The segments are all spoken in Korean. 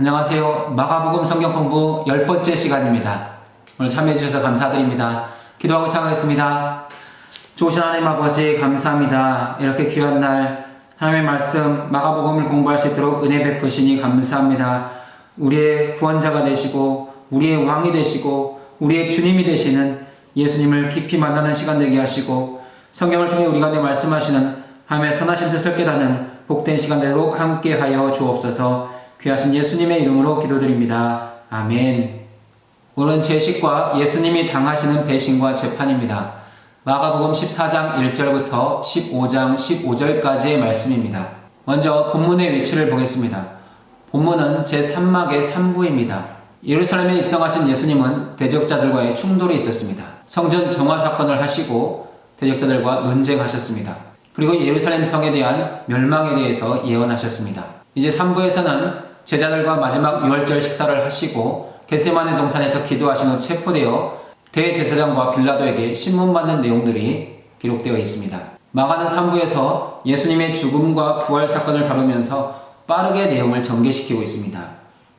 안녕하세요. 마가복음 성경 공부 10번째 시간입니다. 오늘 참여해 주셔서 감사드립니다. 기도하고 시작하겠습니다. 좋으신 하나님 아버지 감사합니다. 이렇게 귀한 날 하나님의 말씀 마가복음을 공부할 수 있도록 은혜 베푸시니 감사합니다. 우리의 구원자가 되시고 우리의 왕이 되시고 우리의 주님이 되시는 예수님을 깊이 만나는 시간 되게 하시고 성경을 통해 우리 가운데 말씀하시는 하나님의 선하신 뜻을 깨닫는 복된 시간 되도록 함께하여 주옵소서. 귀하신 예수님의 이름으로 기도드립니다. 아멘. 오늘은 제10과 예수님이 당하시는 배신과 재판입니다. 마가복음 14장 1절부터 15장 15절까지의 말씀입니다. 먼저 본문의 위치를 보겠습니다. 본문은 제3막의 3부입니다. 예루살렘에 입성하신 예수님은 대적자들과의 충돌이 있었습니다. 성전 정화 사건을 하시고 대적자들과 논쟁하셨습니다. 그리고 예루살렘 성에 대한 멸망에 대해서 예언하셨습니다. 이제 3부에서는 제자들과 마지막 유월절 식사를 하시고 겟세마네 동산에서 기도하신 후 체포되어 대제사장과 빌라도에게 신문받는 내용들이 기록되어 있습니다. 마가는 3부에서 예수님의 죽음과 부활 사건을 다루면서 빠르게 내용을 전개시키고 있습니다.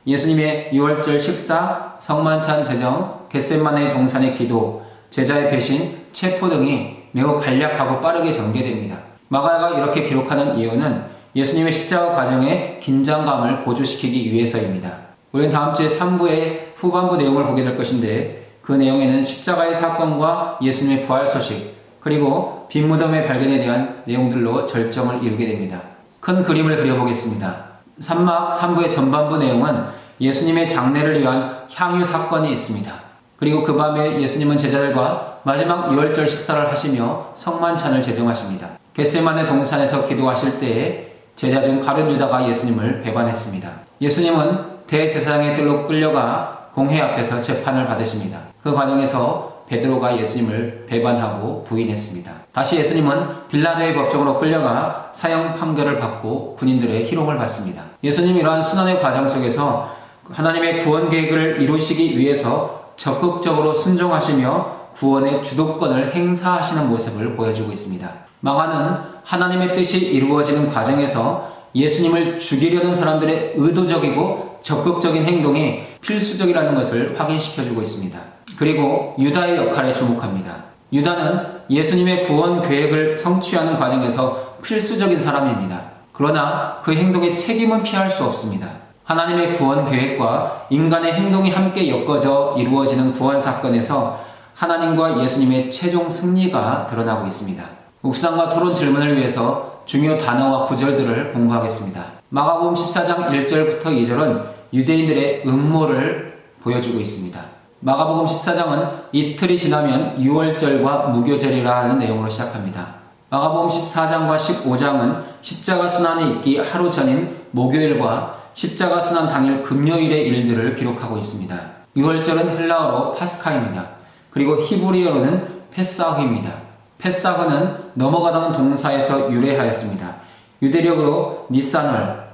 예수님의 유월절 식사, 성만찬 제정, 겟세마네 동산의 기도, 제자의 배신, 체포 등이 매우 간략하고 빠르게 전개됩니다. 마가가 이렇게 기록하는 이유는 예수님의 십자가 과정의 긴장감을 보조시키기 위해서입니다. 우리는 다음 주에 3부의 후반부 내용을 보게 될 것인데 그 내용에는 십자가의 사건과 예수님의 부활 소식 그리고 빈 무덤의 발견에 대한 내용들로 절정을 이루게 됩니다. 큰 그림을 그려보겠습니다. 3막 3부의 전반부 내용은 예수님의 장례를 위한 향유 사건이 있습니다. 그리고 그 밤에 예수님은 제자들과 마지막 유월절 식사를 하시며 성만찬을 제정하십니다. 겟세마네 동산에서 기도하실 때에 제자 중 가룟 유다가 예수님을 배반했습니다. 예수님은 대제사장의 뜰로 끌려가 공회 앞에서 재판을 받으십니다. 그 과정에서 베드로가 예수님을 배반하고 부인했습니다. 다시 예수님은 빌라도의 법정으로 끌려가 사형 판결을 받고 군인들의 희롱을 받습니다. 예수님이 이러한 순환의 과정 속에서 하나님의 구원 계획을 이루시기 위해서 적극적으로 순종하시며 구원의 주도권을 행사하시는 모습을 보여주고 있습니다. 마가는 하나님의 뜻이 이루어지는 과정에서 예수님을 죽이려는 사람들의 의도적이고 적극적인 행동이 필수적이라는 것을 확인시켜주고 있습니다. 그리고 유다의 역할에 주목합니다. 유다는 예수님의 구원 계획을 성취하는 과정에서 필수적인 사람입니다. 그러나 그 행동의 책임은 피할 수 없습니다. 하나님의 구원 계획과 인간의 행동이 함께 엮어져 이루어지는 구원 사건에서 하나님과 예수님의 최종 승리가 드러나고 있습니다. 묵상과 토론 질문을 위해서 중요 단어와 구절들을 공부하겠습니다. 마가복음 14장 1절부터 2절은 유대인들의 음모를 보여주고 있습니다. 마가복음 14장은 이틀이 지나면 유월절과 무교절이라 하는 내용으로 시작합니다. 마가복음 14장과 15장은 십자가 순환이 있기 하루 전인 목요일과 십자가 순환 당일 금요일의 일들을 기록하고 있습니다. 유월절은 헬라어로 파스카입니다. 그리고 히브리어로는 페사흐입니다. 페사흐는 넘어가다는 동사에서 유래하였습니다. 유대력으로 니산월,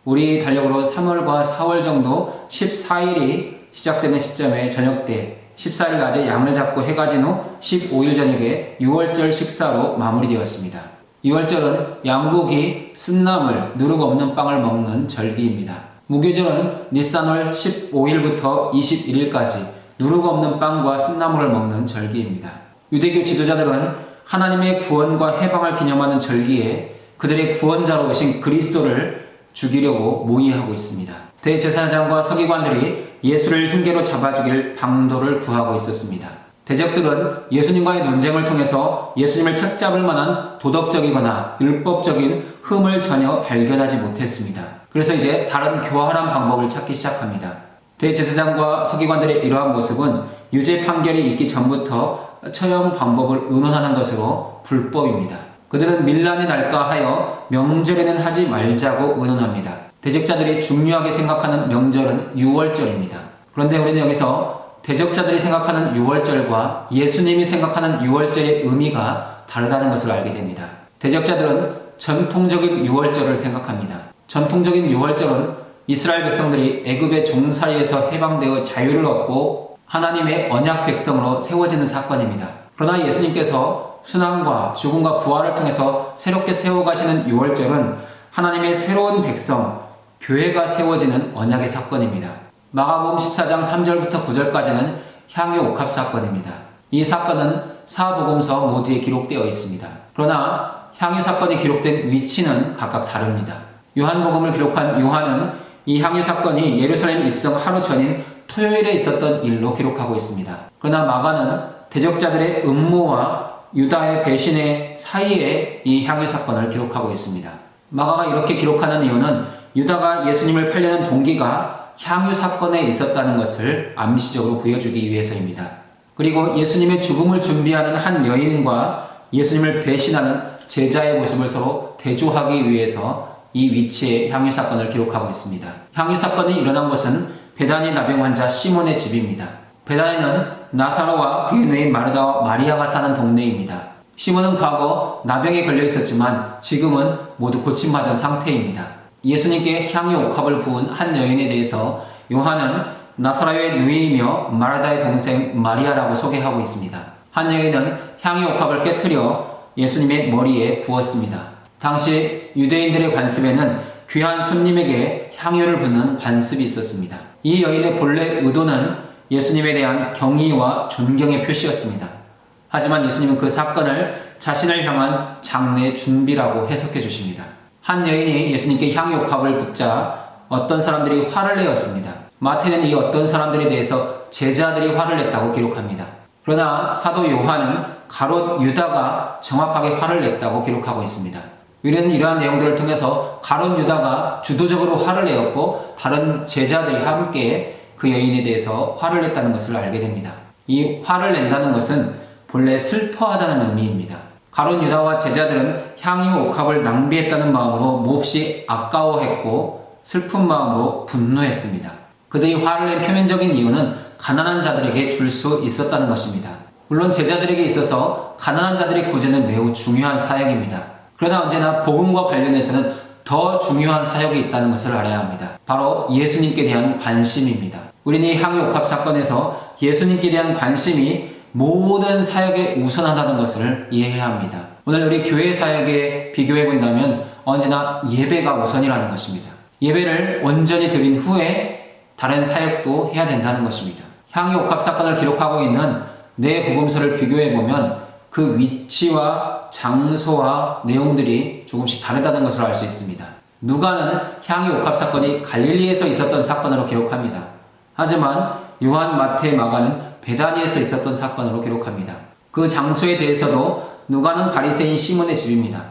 우리 달력으로 3월과 4월 정도 14일이 시작되는 시점에 저녁 때 14일 낮에 양을 잡고 해가 진 후 15일 저녁에 유월절 식사로 마무리되었습니다. 유월절은 양고기, 쓴나물, 누룩 없는 빵을 먹는 절기입니다. 무교절은 니산월 15일부터 21일까지 누룩 없는 빵과 쓴나물을 먹는 절기입니다. 유대교 지도자들은 하나님의 구원과 해방을 기념하는 절기에 그들의 구원자로 오신 그리스도를 죽이려고 모의하고 있습니다. 대제사장과 서기관들이 예수를 흉계로 잡아 죽일 방도를 구하고 있었습니다. 대적들은 예수님과의 논쟁을 통해서 예수님을 책잡을 만한 도덕적이거나 율법적인 흠을 전혀 발견하지 못했습니다. 그래서 이제 다른 교활한 방법을 찾기 시작합니다. 대제사장과 서기관들의 이러한 모습은 유죄 판결이 있기 전부터 처형 방법을 의논하는 것으로 불법입니다. 그들은 밀란이 날까 하여 명절에는 하지 말자고 의논합니다. 대적자들이 중요하게 생각하는 명절은 유월절입니다. 그런데 우리는 여기서 대적자들이 생각하는 유월절과 예수님이 생각하는 유월절의 의미가 다르다는 것을 알게 됩니다. 대적자들은 전통적인 유월절을 생각합니다. 전통적인 유월절은 이스라엘 백성들이 애굽의 종살이에서 해방되어 자유를 얻고 하나님의 언약 백성으로 세워지는 사건입니다. 그러나 예수님께서 순환과 죽음과 부활을 통해서 새롭게 세워가시는 유월절은 하나님의 새로운 백성, 교회가 세워지는 언약의 사건입니다. 마가복음 14장 3절부터 9절까지는 향유 옥합 사건입니다. 이 사건은 사복음서 모두에 기록되어 있습니다. 그러나 향유 사건이 기록된 위치는 각각 다릅니다. 요한복음을 기록한 요한은 이 향유 사건이 예루살렘 입성 하루 전인 토요일에 있었던 일로 기록하고 있습니다. 그러나 마가는 대적자들의 음모와 유다의 배신의 사이에 이 향유 사건을 기록하고 있습니다. 마가가 이렇게 기록하는 이유는 유다가 예수님을 팔려는 동기가 향유 사건에 있었다는 것을 암시적으로 보여주기 위해서입니다. 그리고 예수님의 죽음을 준비하는 한 여인과 예수님을 배신하는 제자의 모습을 서로 대조하기 위해서 이 위치에 향유 사건을 기록하고 있습니다. 향유 사건이 일어난 곳은 베다니 나병 환자 시몬의 집입니다. 베다니는 나사로와 그의 누인 마르다와 마리아가 사는 동네입니다. 시몬은 과거 나병에 걸려 있었지만 지금은 모두 고침받은 상태입니다. 예수님께 향유 옥합을 부은 한 여인에 대해서 요한은 나사로의 누이이며 마르다의 동생 마리아라고 소개하고 있습니다. 한 여인은 향유 옥합을 깨뜨려 예수님의 머리에 부었습니다. 당시 유대인들의 관습에는 귀한 손님에게 향유를 붓는 관습이 있었습니다. 이 여인의 본래 의도는 예수님에 대한 경의와 존경의 표시였습니다. 하지만 예수님은 그 사건을 자신을 향한 장례 준비라고 해석해 주십니다. 한 여인이 예수님께 향유 옥합을 붓자 어떤 사람들이 화를 내었습니다. 마태는 이 어떤 사람들에 대해서 제자들이 화를 냈다고 기록합니다. 그러나 사도 요한은 가롯 유다가 정확하게 화를 냈다고 기록하고 있습니다. 우리는 이러한 내용들을 통해서 가롯 유다가 주도적으로 화를 내었고 다른 제자들이 함께 그 여인에 대해서 화를 냈다는 것을 알게 됩니다. 이 화를 낸다는 것은 본래 슬퍼하다는 의미입니다. 가롯 유다와 제자들은 향유 옥합을 낭비했다는 마음으로 몹시 아까워했고 슬픈 마음으로 분노했습니다. 그들이 화를 낸 표면적인 이유는 가난한 자들에게 줄 수 있었다는 것입니다. 물론 제자들에게 있어서 가난한 자들의 구제는 매우 중요한 사역입니다. 그러나 언제나 복음과 관련해서는 더 중요한 사역이 있다는 것을 알아야 합니다. 바로 예수님께 대한 관심입니다. 우리는 이 향유 옥합 사건에서 예수님께 대한 관심이 모든 사역에 우선하다는 것을 이해해야 합니다. 오늘 우리 교회 사역에 비교해 본다면 언제나 예배가 우선이라는 것입니다. 예배를 온전히 드린 후에 다른 사역도 해야 된다는 것입니다. 향유 옥합 사건을 기록하고 있는 네 복음서를 비교해 보면 그 위치와 장소와 내용들이 조금씩 다르다는 것을 알 수 있습니다. 누가는 향유 옥합 사건이 갈릴리에서 있었던 사건으로 기록합니다. 하지만 요한, 마태, 마가는 베다니에서 있었던 사건으로 기록합니다. 그 장소에 대해서도 누가는 바리새인 시몬의 집입니다.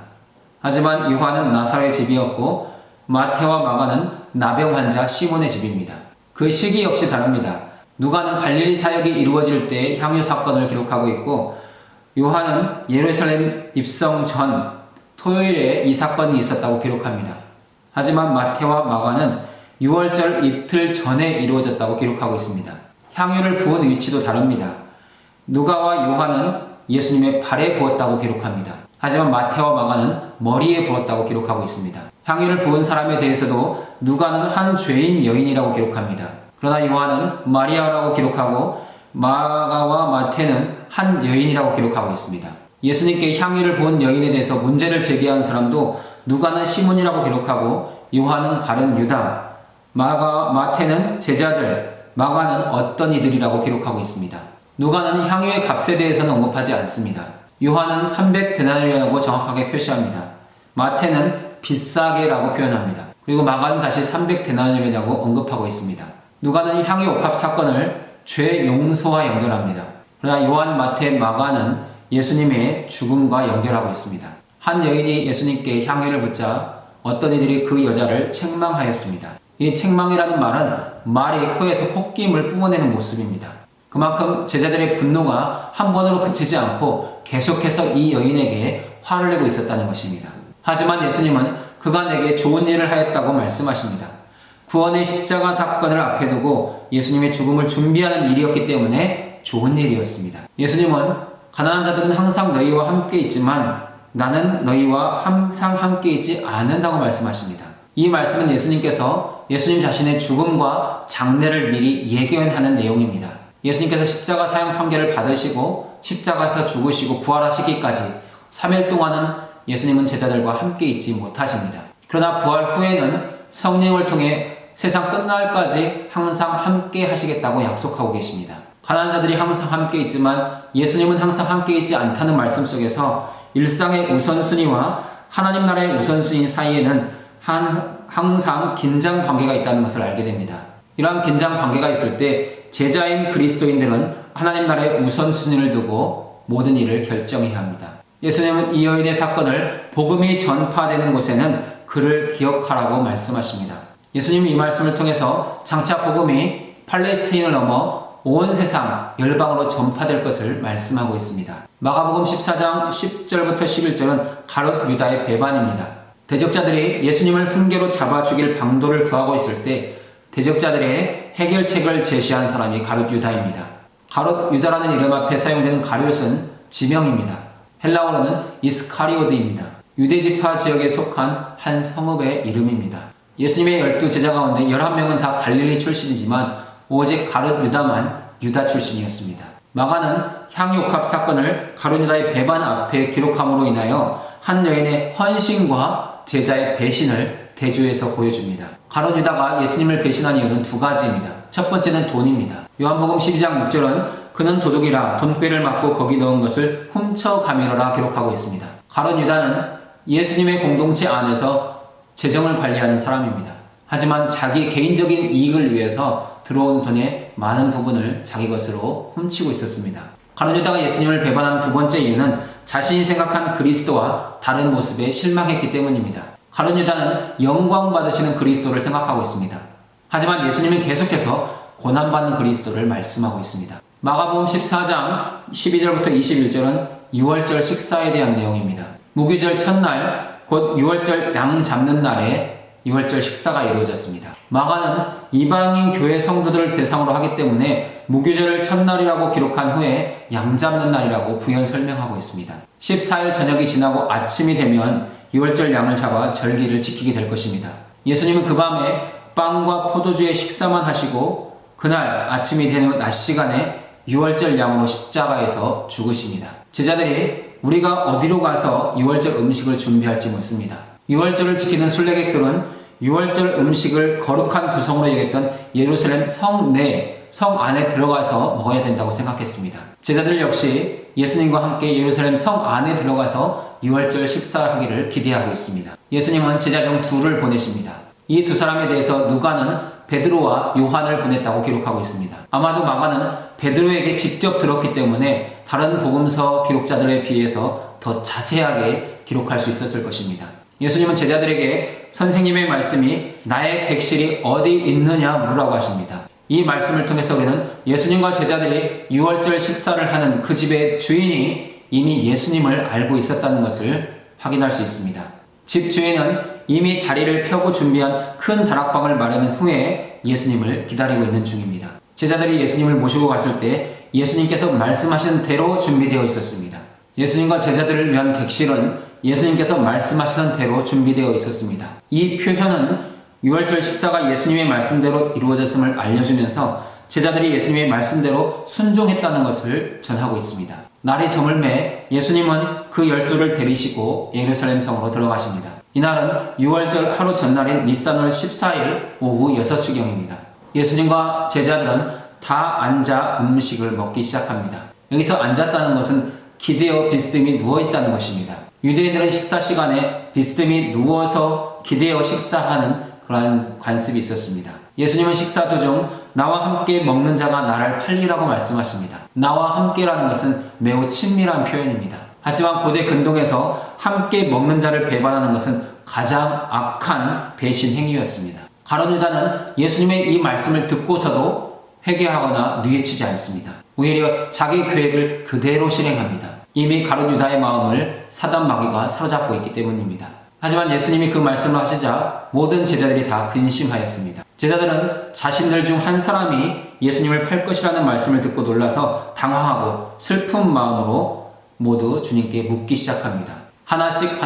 하지만 요한은 나사로의 집이었고 마태와 마가는 나병 환자 시몬의 집입니다. 그 시기 역시 다릅니다. 누가는 갈릴리 사역이 이루어질 때 향유 사건을 기록하고 있고 요한은 예루살렘 입성 전 토요일에 이 사건이 있었다고 기록합니다. 하지만 마태와 마가는 6월절 이틀 전에 이루어졌다고 기록하고 있습니다. 향유를 부은 위치도 다릅니다. 누가와 요한은 예수님의 발에 부었다고 기록합니다. 하지만 마태와 마가는 머리에 부었다고 기록하고 있습니다. 향유를 부은 사람에 대해서도 누가는 한 죄인 여인이라고 기록합니다. 그러나 요한은 마리아라고 기록하고 마가와 마태는 한 여인이라고 기록하고 있습니다. 예수님께 향유를 부은 여인에 대해서 문제를 제기한 사람도 누가는 시몬이라고 기록하고 요한은 가룟 유다, 마태는 제자들, 마가는 어떤 이들이라고 기록하고 있습니다. 누가는 향유의 값에 대해서는 언급하지 않습니다. 요한은 300데나리온이라고 정확하게 표시합니다. 마태는 비싸게라고 표현합니다. 그리고 마가는 다시 300데나리온이라고 언급하고 있습니다. 누가는 향유 옥합 사건을 죄 용서와 연결합니다. 그러나 요한, 마태, 마가는 예수님의 죽음과 연결하고 있습니다. 한 여인이 예수님께 향유를 붓자 어떤 이들이 그 여자를 책망하였습니다. 이 책망이라는 말은 말이 코에서 콧김을 뿜어내는 모습입니다. 그만큼 제자들의 분노가 한 번으로 그치지 않고 계속해서 이 여인에게 화를 내고 있었다는 것입니다. 하지만 예수님은 그가 내게 좋은 일을 하였다고 말씀하십니다. 구원의 십자가 사건을 앞에 두고 예수님의 죽음을 준비하는 일이었기 때문에 좋은 일이었습니다. 예수님은 가난한 자들은 항상 너희와 함께 있지만 나는 너희와 항상 함께 있지 않는다고 말씀하십니다. 이 말씀은 예수님께서 예수님 자신의 죽음과 장례를 미리 예견하는 내용입니다. 예수님께서 십자가 사형 판결을 받으시고 십자가에서 죽으시고 부활하시기까지 3일 동안은 예수님은 제자들과 함께 있지 못하십니다. 그러나 부활 후에는 성령을 통해 세상 끝날까지 항상 함께 하시겠다고 약속하고 계십니다. 가난한 자들이 항상 함께 있지만 예수님은 항상 함께 있지 않다는 말씀 속에서 일상의 우선순위와 하나님 나라의 우선순위 사이에는 항상 긴장 관계가 있다는 것을 알게 됩니다. 이러한 긴장 관계가 있을 때 제자인 그리스도인들은 하나님 나라의 우선순위를 두고 모든 일을 결정해야 합니다. 예수님은 이 여인의 사건을 복음이 전파되는 곳에는 그를 기억하라고 말씀하십니다. 예수님이 이 말씀을 통해서 장차 복음이 팔레스타인을 넘어 온 세상 열방으로 전파될 것을 말씀하고 있습니다. 마가복음 14장 10절부터 11절은 가룟 유다의 배반입니다. 대적자들이 예수님을 훈계로 잡아 죽일 방도를 구하고 있을 때 대적자들의 해결책을 제시한 사람이 가룟 유다입니다. 가룟 유다라는 이름 앞에 사용되는 가룟은 지명입니다. 헬라어로는 이스카리오드입니다. 유대지파 지역에 속한 한 성읍의 이름입니다. 예수님의 12제자 가운데 11명은 다 갈릴리 출신이지만 오직 가룟 유다만 유다 출신이었습니다. 마가는 향유옥합 사건을 가룟 유다의 배반 앞에 기록함으로 인하여 한 여인의 헌신과 제자의 배신을 대조해서 보여줍니다. 가룟 유다가 예수님을 배신한 이유는 두 가지입니다. 첫 번째는 돈입니다. 요한복음 12장 6절은 그는 도둑이라 돈꾀를 맞고 거기 넣은 것을 훔쳐가미노라 기록하고 있습니다. 가룟 유다는 예수님의 공동체 안에서 재정을 관리하는 사람입니다. 하지만 자기 개인적인 이익을 위해서 들어온 돈의 많은 부분을 자기 것으로 훔치고 있었습니다. 가룟 유다가 예수님을 배반한 두 번째 이유는 자신이 생각한 그리스도와 다른 모습에 실망했기 때문입니다. 가룟 유다는 영광 받으시는 그리스도를 생각하고 있습니다. 하지만 예수님은 계속해서 고난받는 그리스도를 말씀하고 있습니다. 마가복음 14장 12절부터 21절은 유월절 식사에 대한 내용입니다. 무교절 첫날 곧 유월절 양 잡는 날에 유월절 식사가 이루어졌습니다. 마가는 이방인 교회 성도들을 대상으로 하기 때문에 무교절을 첫날이라고 기록한 후에 양 잡는 날이라고 부연 설명하고 있습니다. 14일 저녁이 지나고 아침이 되면 유월절 양을 잡아 절기를 지키게 될 것입니다. 예수님은 그 밤에 빵과 포도주의 식사만 하시고 그날 아침이 되는 낮 시간에 유월절 양으로 십자가에서 죽으십니다. 제자들이 우리가 어디로 가서 유월절 음식을 준비할지 묻습니다. 유월절을 지키는 순례객들은 유월절 음식을 거룩한 도성으로 여겼던 예루살렘 성 안에 들어가서 먹어야 된다고 생각했습니다. 제자들 역시 예수님과 함께 예루살렘 성 안에 들어가서 유월절 식사하기를 기대하고 있습니다. 예수님은 제자 중 둘을 보내십니다. 이 두 사람에 대해서 누가는 베드로와 요한을 보냈다고 기록하고 있습니다. 아마도 마가는 베드로에게 직접 들었기 때문에 다른 복음서 기록자들에 비해서 더 자세하게 기록할 수 있었을 것입니다. 예수님은 제자들에게 선생님의 말씀이 나의 객실이 어디 있느냐 물으라고 하십니다. 이 말씀을 통해서 우리는 예수님과 제자들이 유월절 식사를 하는 그 집의 주인이 이미 예수님을 알고 있었다는 것을 확인할 수 있습니다. 집 주인은 이미 자리를 펴고 준비한 큰 다락방을 마련한 후에 예수님을 기다리고 있는 중입니다. 제자들이 예수님을 모시고 갔을 때 예수님께서 말씀하신 대로 준비되어 있었습니다. 예수님과 제자들을 위한 객실은 예수님께서 말씀하시던 대로 준비되어 있었습니다. 이 표현은 유월절 식사가 예수님의 말씀대로 이루어졌음을 알려주면서 제자들이 예수님의 말씀대로 순종했다는 것을 전하고 있습니다. 날이 저물매 예수님은 그 12를 데리시고 예루살렘 성으로 들어가십니다. 이날은 유월절 하루 전날인 니산월 14일 오후 6시경입니다. 예수님과 제자들은 다 앉아 음식을 먹기 시작합니다. 여기서 앉았다는 것은 기대어 비스듬히 누워있다는 것입니다. 유대인들은 식사 시간에 비스듬히 누워서 기대어 식사하는 그러한 관습이 있었습니다. 예수님은 식사 도중 나와 함께 먹는 자가 나를 팔리라고 말씀하십니다. 나와 함께라는 것은 매우 친밀한 표현입니다. 하지만 고대 근동에서 함께 먹는 자를 배반하는 것은 가장 악한 배신 행위였습니다. 가룟 유다는 예수님의 이 말씀을 듣고서도 회개하거나 뉘우치지 않습니다. 오히려 자기 계획을 그대로 실행합니다. 이미 가룟 유다의 마음을 사단 마귀가 사로잡고 있기 때문입니다. 하지만 예수님이 그 말씀을 하시자 모든 제자들이 다 근심하였습니다. 제자들은 자신들 중 한 사람이 예수님을 팔 것이라는 말씀을 듣고 놀라서 당황하고 슬픈 마음으로 모두 주님께 묻기 시작합니다. 하나씩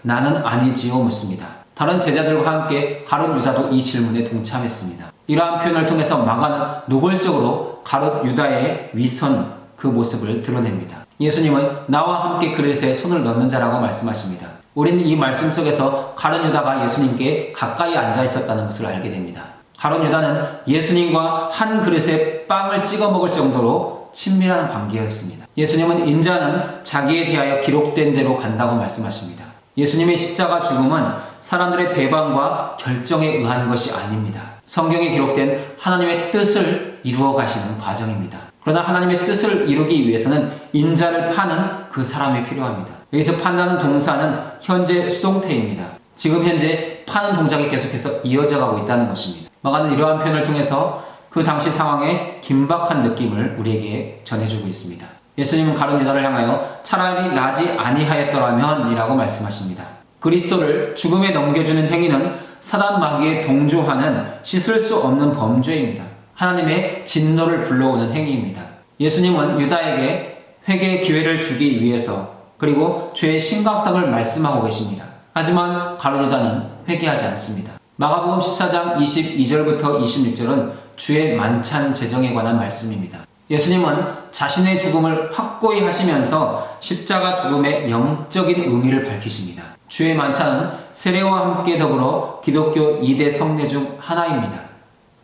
나는 아니지요 묻습니다. 다른 제자들과 함께 가룟 유다도 이 질문에 동참했습니다. 이러한 표현을 통해서 마가는 노골적으로 가룟 유다의 위선 그 모습을 드러냅니다. 예수님은 나와 함께 그릇에 손을 넣는 자라고 말씀하십니다. 우리는 이 말씀 속에서 가룟 유다가 예수님께 가까이 앉아 있었다는 것을 알게 됩니다. 가룟 유다는 예수님과 한 그릇에 빵을 찍어 먹을 정도로 친밀한 관계였습니다. 예수님은 인자는 자기에 대하여 기록된 대로 간다고 말씀하십니다. 예수님의 십자가 죽음은 사람들의 배반과 결정에 의한 것이 아닙니다. 성경에 기록된 하나님의 뜻을 이루어 가시는 과정입니다. 그러나 하나님의 뜻을 이루기 위해서는 인자를 파는 그 사람이 필요합니다. 여기서 판다는 동사는 현재 수동태입니다. 지금 현재 파는 동작이 계속해서 이어져 가고 있다는 것입니다. 마가는 이러한 표현을 통해서 그 당시 상황의 긴박한 느낌을 우리에게 전해주고 있습니다. 예수님은 가룟 유다를 향하여 차라리 나지 아니하였더라면 이라고 말씀하십니다. 그리스도를 죽음에 넘겨주는 행위는 사단 마귀에 동조하는 씻을 수 없는 범죄입니다. 하나님의 진노를 불러오는 행위입니다. 예수님은 유다에게 회개의 기회를 주기 위해서 그리고 죄의 심각성을 말씀하고 계십니다. 하지만 가룟 유다는 회개하지 않습니다. 마가복음 14장 22절부터 26절은 주의 만찬 제정에 관한 말씀입니다. 예수님은 자신의 죽음을 확고히 하시면서 십자가 죽음의 영적인 의미를 밝히십니다. 주의 만찬은 세례와 함께 더불어 기독교 2대 성례 중 하나입니다.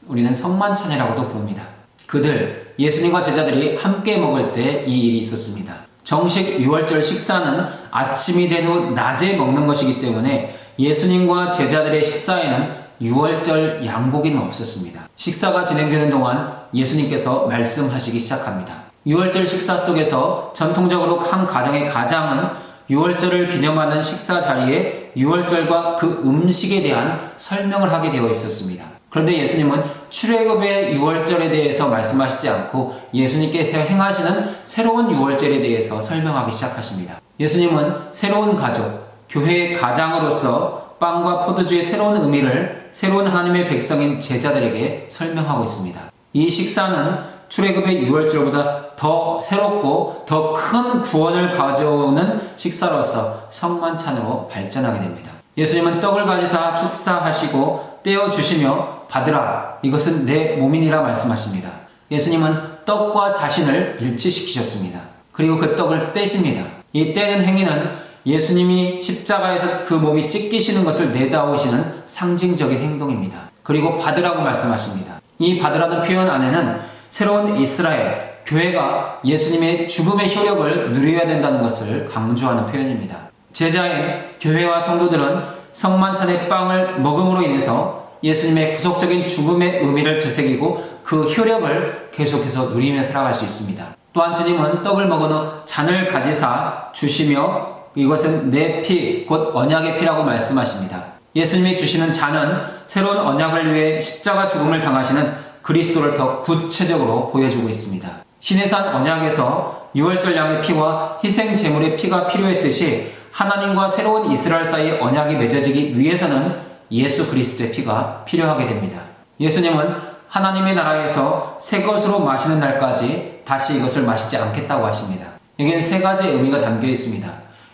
우리는 성만찬이라고도 부릅니다. 그들, 예수님과 제자들이 함께 먹을 때 이 일이 있었습니다. 정식 유월절 식사는 아침이 된 후 낮에 먹는 것이기 때문에 예수님과 제자들의 식사에는 유월절 양고기는 없었습니다. 식사가 진행되는 동안 예수님께서 말씀하시기 시작합니다. 유월절 식사 속에서 전통적으로 한 가정의 가장은 유월절을 기념하는 식사 자리에 유월절과 그 음식에 대한 설명을 하게 되어 있었습니다. 그런데 예수님은 출애굽의 유월절에 대해서 말씀하시지 않고 예수님께서 행하시는 새로운 유월절에 대해서 설명하기 시작하십니다. 예수님은 새로운 가족, 교회의 가장으로서 빵과 포도주의 새로운 의미를 새로운 하나님의 백성인 제자들에게 설명하고 있습니다. 이 식사는 출애굽의 유월절보다 더 새롭고 더 큰 구원을 가져오는 식사로서 성만찬으로 발전하게 됩니다. 예수님은 떡을 가지사 축사하시고 떼어주시며 받으라, 이것은 내 몸이니라 말씀하십니다. 예수님은 떡과 자신을 일치시키셨습니다. 그리고 그 떡을 떼십니다. 이 떼는 행위는 예수님이 십자가에서 그 몸이 찢기시는 것을 내다오시는 상징적인 행동입니다. 그리고 받으라고 말씀하십니다. 이 받으라는 표현 안에는 새로운 이스라엘, 교회가 예수님의 죽음의 효력을 누려야 된다는 것을 강조하는 표현입니다. 제자인 교회와 성도들은 성만찬의 빵을 먹음으로 인해서 예수님의 구속적인 죽음의 의미를 되새기고 그 효력을 계속해서 누리며 살아갈 수 있습니다. 또한 주님은 떡을 먹은 후 잔을 가지사 주시며 이것은 내 피, 곧 언약의 피라고 말씀하십니다. 예수님이 주시는 잔은 새로운 언약을 위해 십자가 죽음을 당하시는 그리스도를 더 구체적으로 보여주고 있습니다. 시내산 언약에서 유월절 양의 피와 희생 제물의 피가 필요했듯이 하나님과 새로운 이스라엘 사이 언약이 맺어지기 위해서는 예수 그리스도의 피가 필요하게 됩니다. 예수님은 하나님의 나라에서 새 것으로 마시는 날까지 다시 이것을 마시지 않겠다고 하십니다. 여기는 세 가지의 의미가 담겨 있습니다.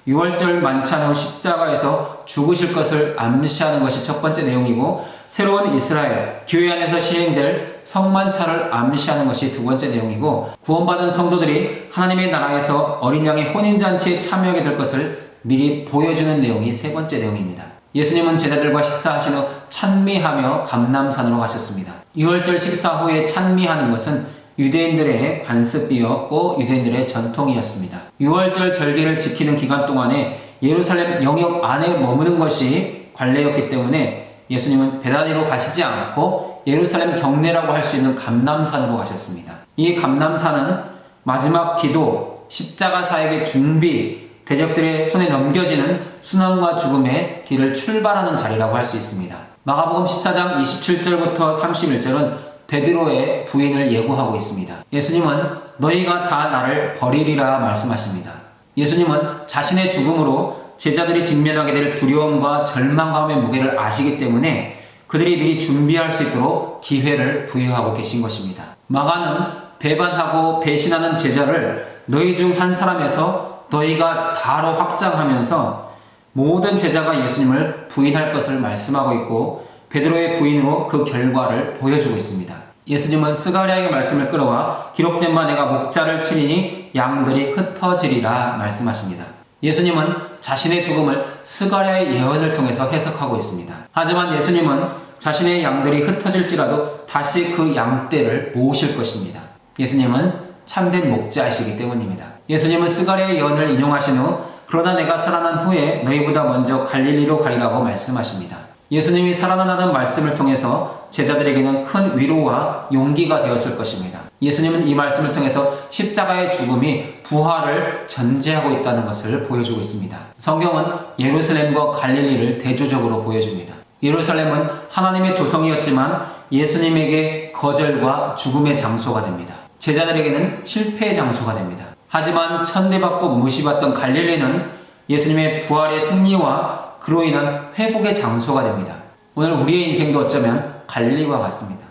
유월절 만찬 후 십자가에서 죽으실 것을 암시하는 것이 첫 번째 내용이고, 새로운 이스라엘, 교회 안에서 시행될 성만찬을 암시하는 것이 두 번째 내용이고, 구원받은 성도들이 하나님의 나라에서 어린 양의 혼인잔치에 참여하게 될 것을 미리 보여주는 내용이 세 번째 내용입니다. 예수님은 제자들과 식사하신 후 찬미하며 감람산으로 가셨습니다. 유월절 식사 후에 찬미하는 것은 유대인들의 관습이었고 유대인들의 전통이었습니다. 유월절 절기를 지키는 기간 동안에 예루살렘 영역 안에 머무는 것이 관례였기 때문에 예수님은 베다니로 가시지 않고 예루살렘 경내라고 할 수 있는 감람산으로 가셨습니다. 이 감람산은 마지막 기도, 십자가 사역의 준비, 대적들의 손에 넘겨지는 순환과 죽음의 길을 출발하는 자리라고 할 수 있습니다. 마가복음 14장 27절부터 31절은 베드로의 부인을 예고하고 있습니다. 예수님은 너희가 다 나를 버리리라 말씀하십니다. 예수님은 자신의 죽음으로 제자들이 직면하게 될 두려움과 절망감의 무게를 아시기 때문에 그들이 미리 준비할 수 있도록 기회를 부여하고 계신 것입니다. 마가는 배반하고 배신하는 제자를 너희 중 한 사람에서 너희가 다로 확장하면서 모든 제자가 예수님을 부인할 것을 말씀하고 있고, 베드로의 부인으로 그 결과를 보여주고 있습니다. 예수님은 스가랴의 말씀을 끌어와 기록된 바 내가 목자를 치리니 양들이 흩어지리라 말씀하십니다. 예수님은 자신의 죽음을 스가랴의 예언을 통해서 해석하고 있습니다. 하지만 예수님은 자신의 양들이 흩어질지라도 다시 그 양떼를 모으실 것입니다. 예수님은 참된 목자이시기 때문입니다. 예수님은 스가랴의 예언을 인용하신 후 그러나 내가 살아난 후에 너희보다 먼저 갈릴리로 가리라고 말씀하십니다. 예수님이 살아난다는 말씀을 통해서 제자들에게는 큰 위로와 용기가 되었을 것입니다. 예수님은 이 말씀을 통해서 십자가의 죽음이 부활을 전제하고 있다는 것을 보여주고 있습니다. 성경은 예루살렘과 갈릴리를 대조적으로 보여줍니다. 예루살렘은 하나님의 도성이었지만 예수님에게 거절과 죽음의 장소가 됩니다. 제자들에게는 실패의 장소가 됩니다. 하지만 천대받고 무시받던 갈릴리는 예수님의 부활의 승리와 그로 인한 회복의 장소가 됩니다. 오늘 우리의 인생도 어쩌면 갈릴리와 같습니다.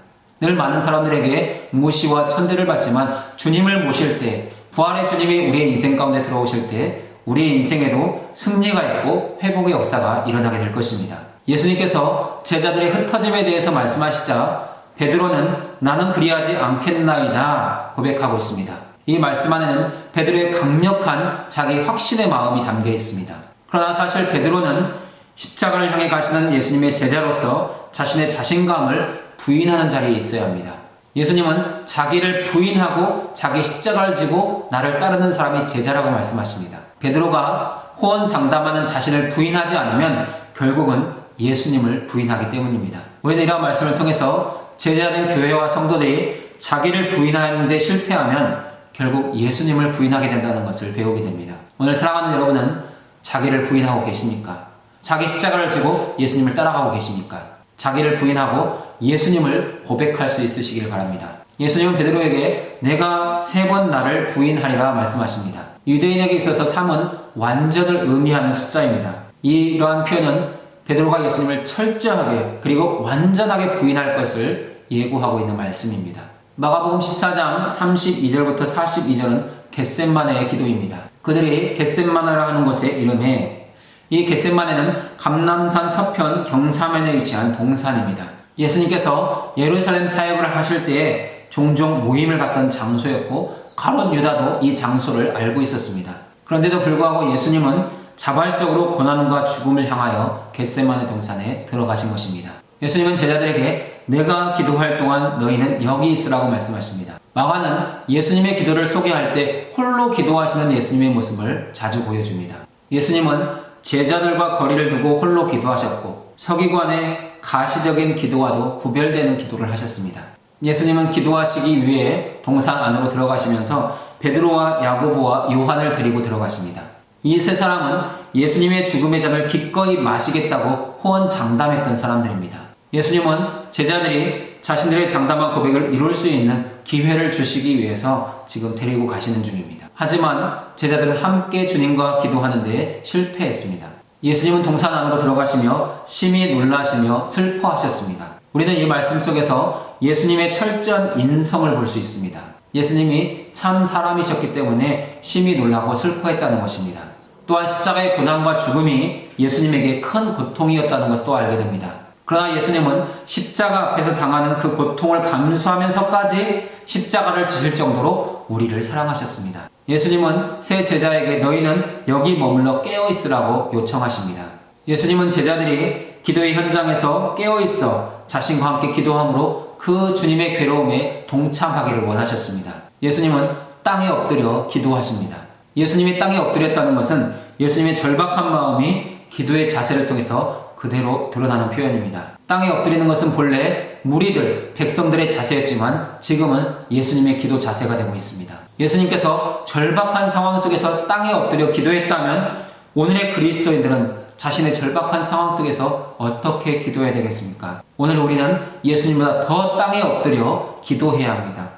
늘 많은 사람들에게 무시와 천대를 받지만 주님을 모실 때, 부활의 주님이 우리의 인생 가운데 들어오실 때 우리의 인생에도 승리가 있고 회복의 역사가 일어나게 될 것입니다. 예수님께서 제자들의 흩어짐에 대해서 말씀하시자 베드로는 나는 그리하지 않겠나이다 고백하고 있습니다. 이 말씀 안에는 베드로의 강력한 자기 확신의 마음이 담겨 있습니다. 그러나 사실 베드로는 십자가를 향해 가시는 예수님의 제자로서 자신의 자신감을 부인하는 자리에 있어야 합니다. 예수님은 자기를 부인하고 자기 십자가를 지고 나를 따르는 사람이 제자라고 말씀하십니다. 베드로가 호언장담하는 자신을 부인하지 않으면 결국은 예수님을 부인하기 때문입니다. 우리는 이러한 말씀을 통해서 제자된 교회와 성도들이 자기를 부인하는데 실패하면 결국 예수님을 부인하게 된다는 것을 배우게 됩니다. 오늘 사랑하는 여러분은 자기를 부인하고 계십니까? 자기 십자가를 지고 예수님을 따라가고 계십니까? 자기를 부인하고 예수님을 고백할 수 있으시길 바랍니다. 예수님은 베드로에게 내가 3번 나를 부인하리라 말씀하십니다. 유대인에게 있어서 3은 완전을 의미하는 숫자입니다. 이러한 표현은 베드로가 예수님을 철저하게 그리고 완전하게 부인할 것을 예고하고 있는 말씀입니다. 마가복음 14장 32절부터 42절은 겟셋마네의 기도입니다. 그들이 겟셋마네라 하는 곳의 이름에 이 겟셋마네는 감람산 서편 경사면에 위치한 동산입니다. 예수님께서 예루살렘 사역을 하실 때에 종종 모임을 갖던 장소였고 가룟 유다도 이 장소를 알고 있었습니다. 그런데도 불구하고 예수님은 자발적으로 고난과 죽음을 향하여 겟셋마네 동산에 들어가신 것입니다. 예수님은 제자들에게 내가 기도할 동안 너희는 여기 있으라고 말씀하십니다. 마가는 예수님의 기도를 소개할 때 홀로 기도하시는 예수님의 모습을 자주 보여줍니다. 예수님은 제자들과 거리를 두고 홀로 기도하셨고 서기관의 가시적인 기도와도 구별되는 기도를 하셨습니다. 예수님은 기도하시기 위해 동산 안으로 들어가시면서 베드로와 야고보와 요한을 데리고 들어가십니다. 이 3사람은 예수님의 죽음의 잔을 기꺼이 마시겠다고 호언장담했던 사람들입니다. 예수님은 제자들이 자신들의 장담한 고백을 이룰 수 있는 기회를 주시기 위해서 지금 데리고 가시는 중입니다. 하지만 제자들은 함께 주님과 기도하는 데 실패했습니다. 예수님은 동산 안으로 들어가시며 심히 놀라시며 슬퍼하셨습니다. 우리는 이 말씀 속에서 예수님의 철저한 인성을 볼 수 있습니다. 예수님이 참 사람이셨기 때문에 심히 놀라고 슬퍼했다는 것입니다. 또한 십자가의 고난과 죽음이 예수님에게 큰 고통이었다는 것을 또 알게 됩니다. 그러나 예수님은 십자가 앞에서 당하는 그 고통을 감수하면서까지 십자가를 지실 정도로 우리를 사랑하셨습니다. 예수님은 세 제자에게 너희는 여기 머물러 깨어있으라고 요청하십니다. 예수님은 제자들이 기도의 현장에서 깨어있어 자신과 함께 기도함으로 그 주님의 괴로움에 동참하기를 원하셨습니다. 예수님은 땅에 엎드려 기도하십니다. 예수님이 땅에 엎드렸다는 것은 예수님의 절박한 마음이 기도의 자세를 통해서 그대로 드러나는 표현입니다. 땅에 엎드리는 것은 본래 무리들, 백성들의 자세였지만 지금은 예수님의 기도 자세가 되고 있습니다. 예수님께서 절박한 상황 속에서 땅에 엎드려 기도했다면 오늘의 그리스도인들은 자신의 절박한 상황 속에서 어떻게 기도해야 되겠습니까? 오늘 우리는 예수님보다 더 땅에 엎드려 기도해야 합니다.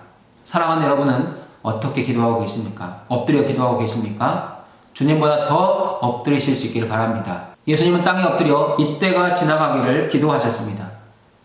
사랑하는 여러분은 어떻게 기도하고 계십니까? 엎드려 기도하고 계십니까? 주님보다 더 엎드리실 수 있기를 바랍니다. 예수님은 땅에 엎드려 이때가 지나가기를 기도하셨습니다.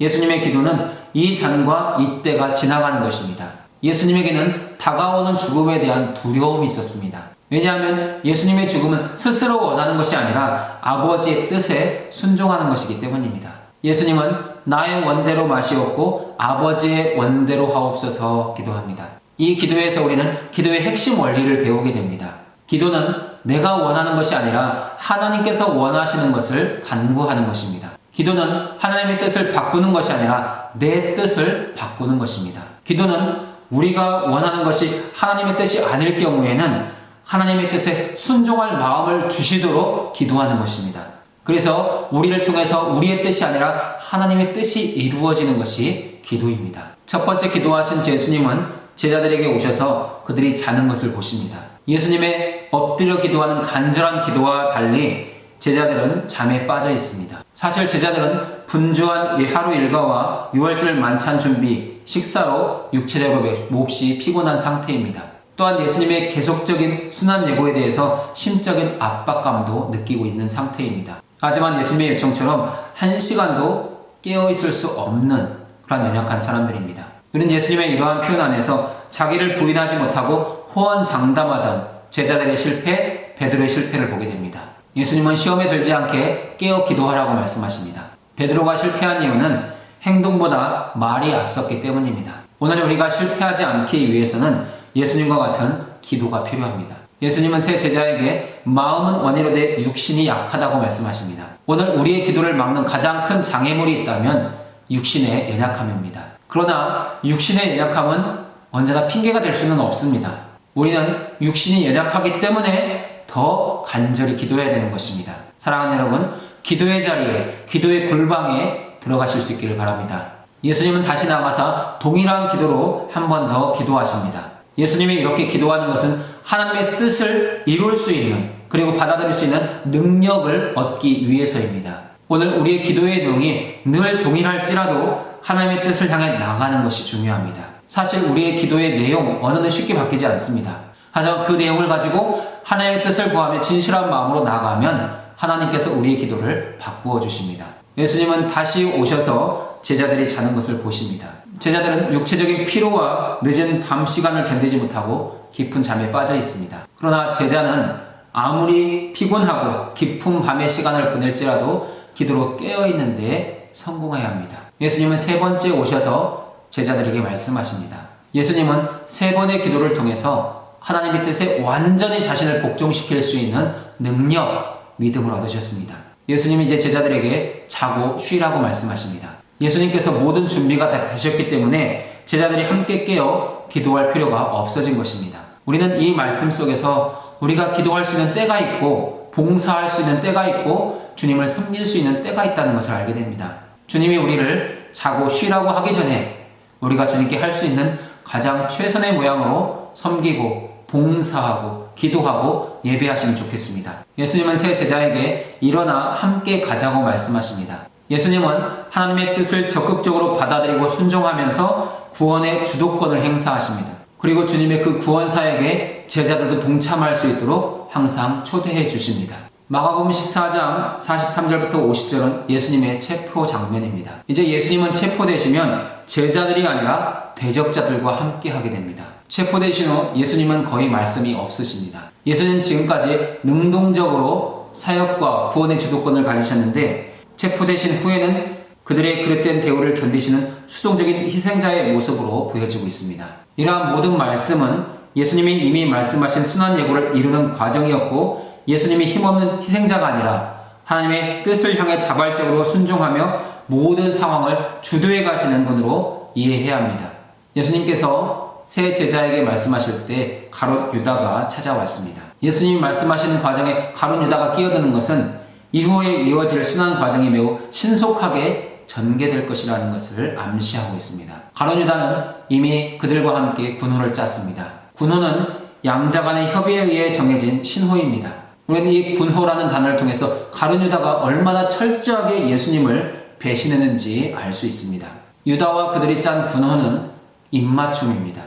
예수님의 기도는 이 잔과 이때가 지나가는 것입니다. 예수님에게는 다가오는 죽음에 대한 두려움이 있었습니다. 왜냐하면 예수님의 죽음은 스스로 원하는 것이 아니라 아버지의 뜻에 순종하는 것이기 때문입니다. 예수님은 나의 원대로 마시옵고 아버지의 원대로 하옵소서 기도합니다. 이 기도에서 우리는 기도의 핵심 원리를 배우게 됩니다. 기도는 내가 원하는 것이 아니라 하나님께서 원하시는 것을 간구하는 것입니다. 기도는 하나님의 뜻을 바꾸는 것이 아니라 내 뜻을 바꾸는 것입니다. 기도는 우리가 원하는 것이 하나님의 뜻이 아닐 경우에는 하나님의 뜻에 순종할 마음을 주시도록 기도하는 것입니다. 그래서 우리를 통해서 우리의 뜻이 아니라 하나님의 뜻이 이루어지는 것이 기도입니다. 첫 번째 기도하신 예수님은 제자들에게 오셔서 그들이 자는 것을 보십니다. 예수님의 엎드려 기도하는 간절한 기도와 달리 제자들은 잠에 빠져 있습니다. 사실 제자들은 분주한 하루 일과와 유월절 만찬 준비, 식사로 육체적으로 몹시 피곤한 상태입니다. 또한 예수님의 계속적인 순환 예고에 대해서 심적인 압박감도 느끼고 있는 상태입니다. 하지만 예수님의 요청처럼 한 시간도 깨어있을 수 없는 그런 연약한 사람들입니다. 우리는 예수님의 이러한 표현 안에서 자기를 부인하지 못하고 호언장담하던 제자들의 실패, 베드로의 실패를 보게 됩니다. 예수님은 시험에 들지 않게 깨어 기도하라고 말씀하십니다. 베드로가 실패한 이유는 행동보다 말이 앞섰기 때문입니다. 오늘 우리가 실패하지 않기 위해서는 예수님과 같은 기도가 필요합니다. 예수님은 세 제자에게 마음은 원이로되 육신이 약하다고 말씀하십니다. 오늘 우리의 기도를 막는 가장 큰 장애물이 있다면 육신의 연약함입니다. 그러나 육신의 연약함은 언제나 핑계가 될 수는 없습니다. 우리는 육신이 연약하기 때문에 더 간절히 기도해야 되는 것입니다. 사랑하는 여러분, 기도의 자리에, 기도의 골방에 들어가실 수 있기를 바랍니다. 예수님은 다시 나가서 동일한 기도로 한 번 더 기도하십니다. 예수님이 이렇게 기도하는 것은 하나님의 뜻을 이룰 수 있는, 그리고 받아들일 수 있는 능력을 얻기 위해서입니다. 오늘 우리의 기도의 내용이 늘 동일할지라도 하나님의 뜻을 향해 나가는 것이 중요합니다. 사실 우리의 기도의 내용 어느는 쉽게 바뀌지 않습니다. 하지만 그 내용을 가지고 하나님의 뜻을 구하며 진실한 마음으로 나가면 하나님께서 우리의 기도를 바꾸어 주십니다. 예수님은 다시 오셔서 제자들이 자는 것을 보십니다. 제자들은 육체적인 피로와 늦은 밤 시간을 견디지 못하고 깊은 잠에 빠져 있습니다. 그러나 제자는 아무리 피곤하고 깊은 밤의 시간을 보낼지라도 기도로 깨어있는데 성공해야 합니다. 예수님은 세 번째 오셔서 제자들에게 말씀하십니다. 예수님은 세 번의 기도를 통해서 하나님의 뜻에 완전히 자신을 복종시킬 수 있는 능력, 믿음을 얻으셨습니다. 예수님이 이제 제자들에게 자고 쉬라고 말씀하십니다. 예수님께서 모든 준비가 다 되셨기 때문에 제자들이 함께 깨어 기도할 필요가 없어진 것입니다. 우리는 이 말씀 속에서 우리가 기도할 수 있는 때가 있고 봉사할 수 있는 때가 있고 주님을 섬길 수 있는 때가 있다는 것을 알게 됩니다. 주님이 우리를 자고 쉬라고 하기 전에 우리가 주님께 할 수 있는 가장 최선의 모양으로 섬기고 봉사하고 기도하고 예배하시면 좋겠습니다. 예수님은 세 제자에게 일어나 함께 가자고 말씀하십니다. 예수님은 하나님의 뜻을 적극적으로 받아들이고 순종하면서 구원의 주도권을 행사하십니다. 그리고 주님의 그 구원사에게 제자들도 동참할 수 있도록 항상 초대해 주십니다. 마가복음 14장 43절부터 50절은 예수님의 체포 장면입니다. 이제 예수님은 체포되시면 제자들이 아니라 대적자들과 함께 하게 됩니다. 체포되신 후 예수님은 거의 말씀이 없으십니다. 예수님은 지금까지 능동적으로 사역과 구원의 주도권을 가지셨는데 체포되신 후에는 그들의 그릇된 대우를 견디시는 수동적인 희생자의 모습으로 보여지고 있습니다. 이러한 모든 말씀은 예수님이 이미 말씀하신 순환 예고를 이루는 과정이었고 예수님이 힘없는 희생자가 아니라 하나님의 뜻을 향해 자발적으로 순종하며 모든 상황을 주도해 가시는 분으로 이해해야 합니다. 예수님께서 세 제자에게 말씀하실 때 가룟 유다가 찾아왔습니다. 예수님이 말씀하시는 과정에 가룟 유다가 끼어드는 것은 이후에 이어질 순환 과정이 매우 신속하게 전개될 것이라는 것을 암시하고 있습니다. 가룟 유다는 이미 그들과 함께 군호를 짰습니다. 군호는 양자 간의 협의에 의해 정해진 신호입니다. 우리는 이 군호라는 단어를 통해서 가룟 유다가 얼마나 철저하게 예수님을 배신했는지 알 수 있습니다. 유다와 그들이 짠 군호는 입맞춤입니다.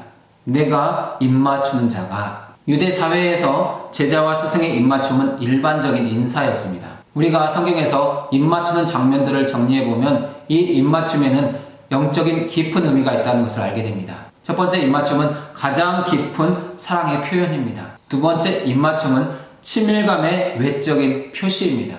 내가 입맞추는 자가. 유대 사회에서 제자와 스승의 입맞춤은 일반적인 인사였습니다. 우리가 성경에서 입맞추는 장면들을 정리해보면 이 입맞춤에는 영적인 깊은 의미가 있다는 것을 알게 됩니다. 첫 번째 입맞춤은 가장 깊은 사랑의 표현입니다. 두 번째 입맞춤은 친밀감의 외적인 표시입니다.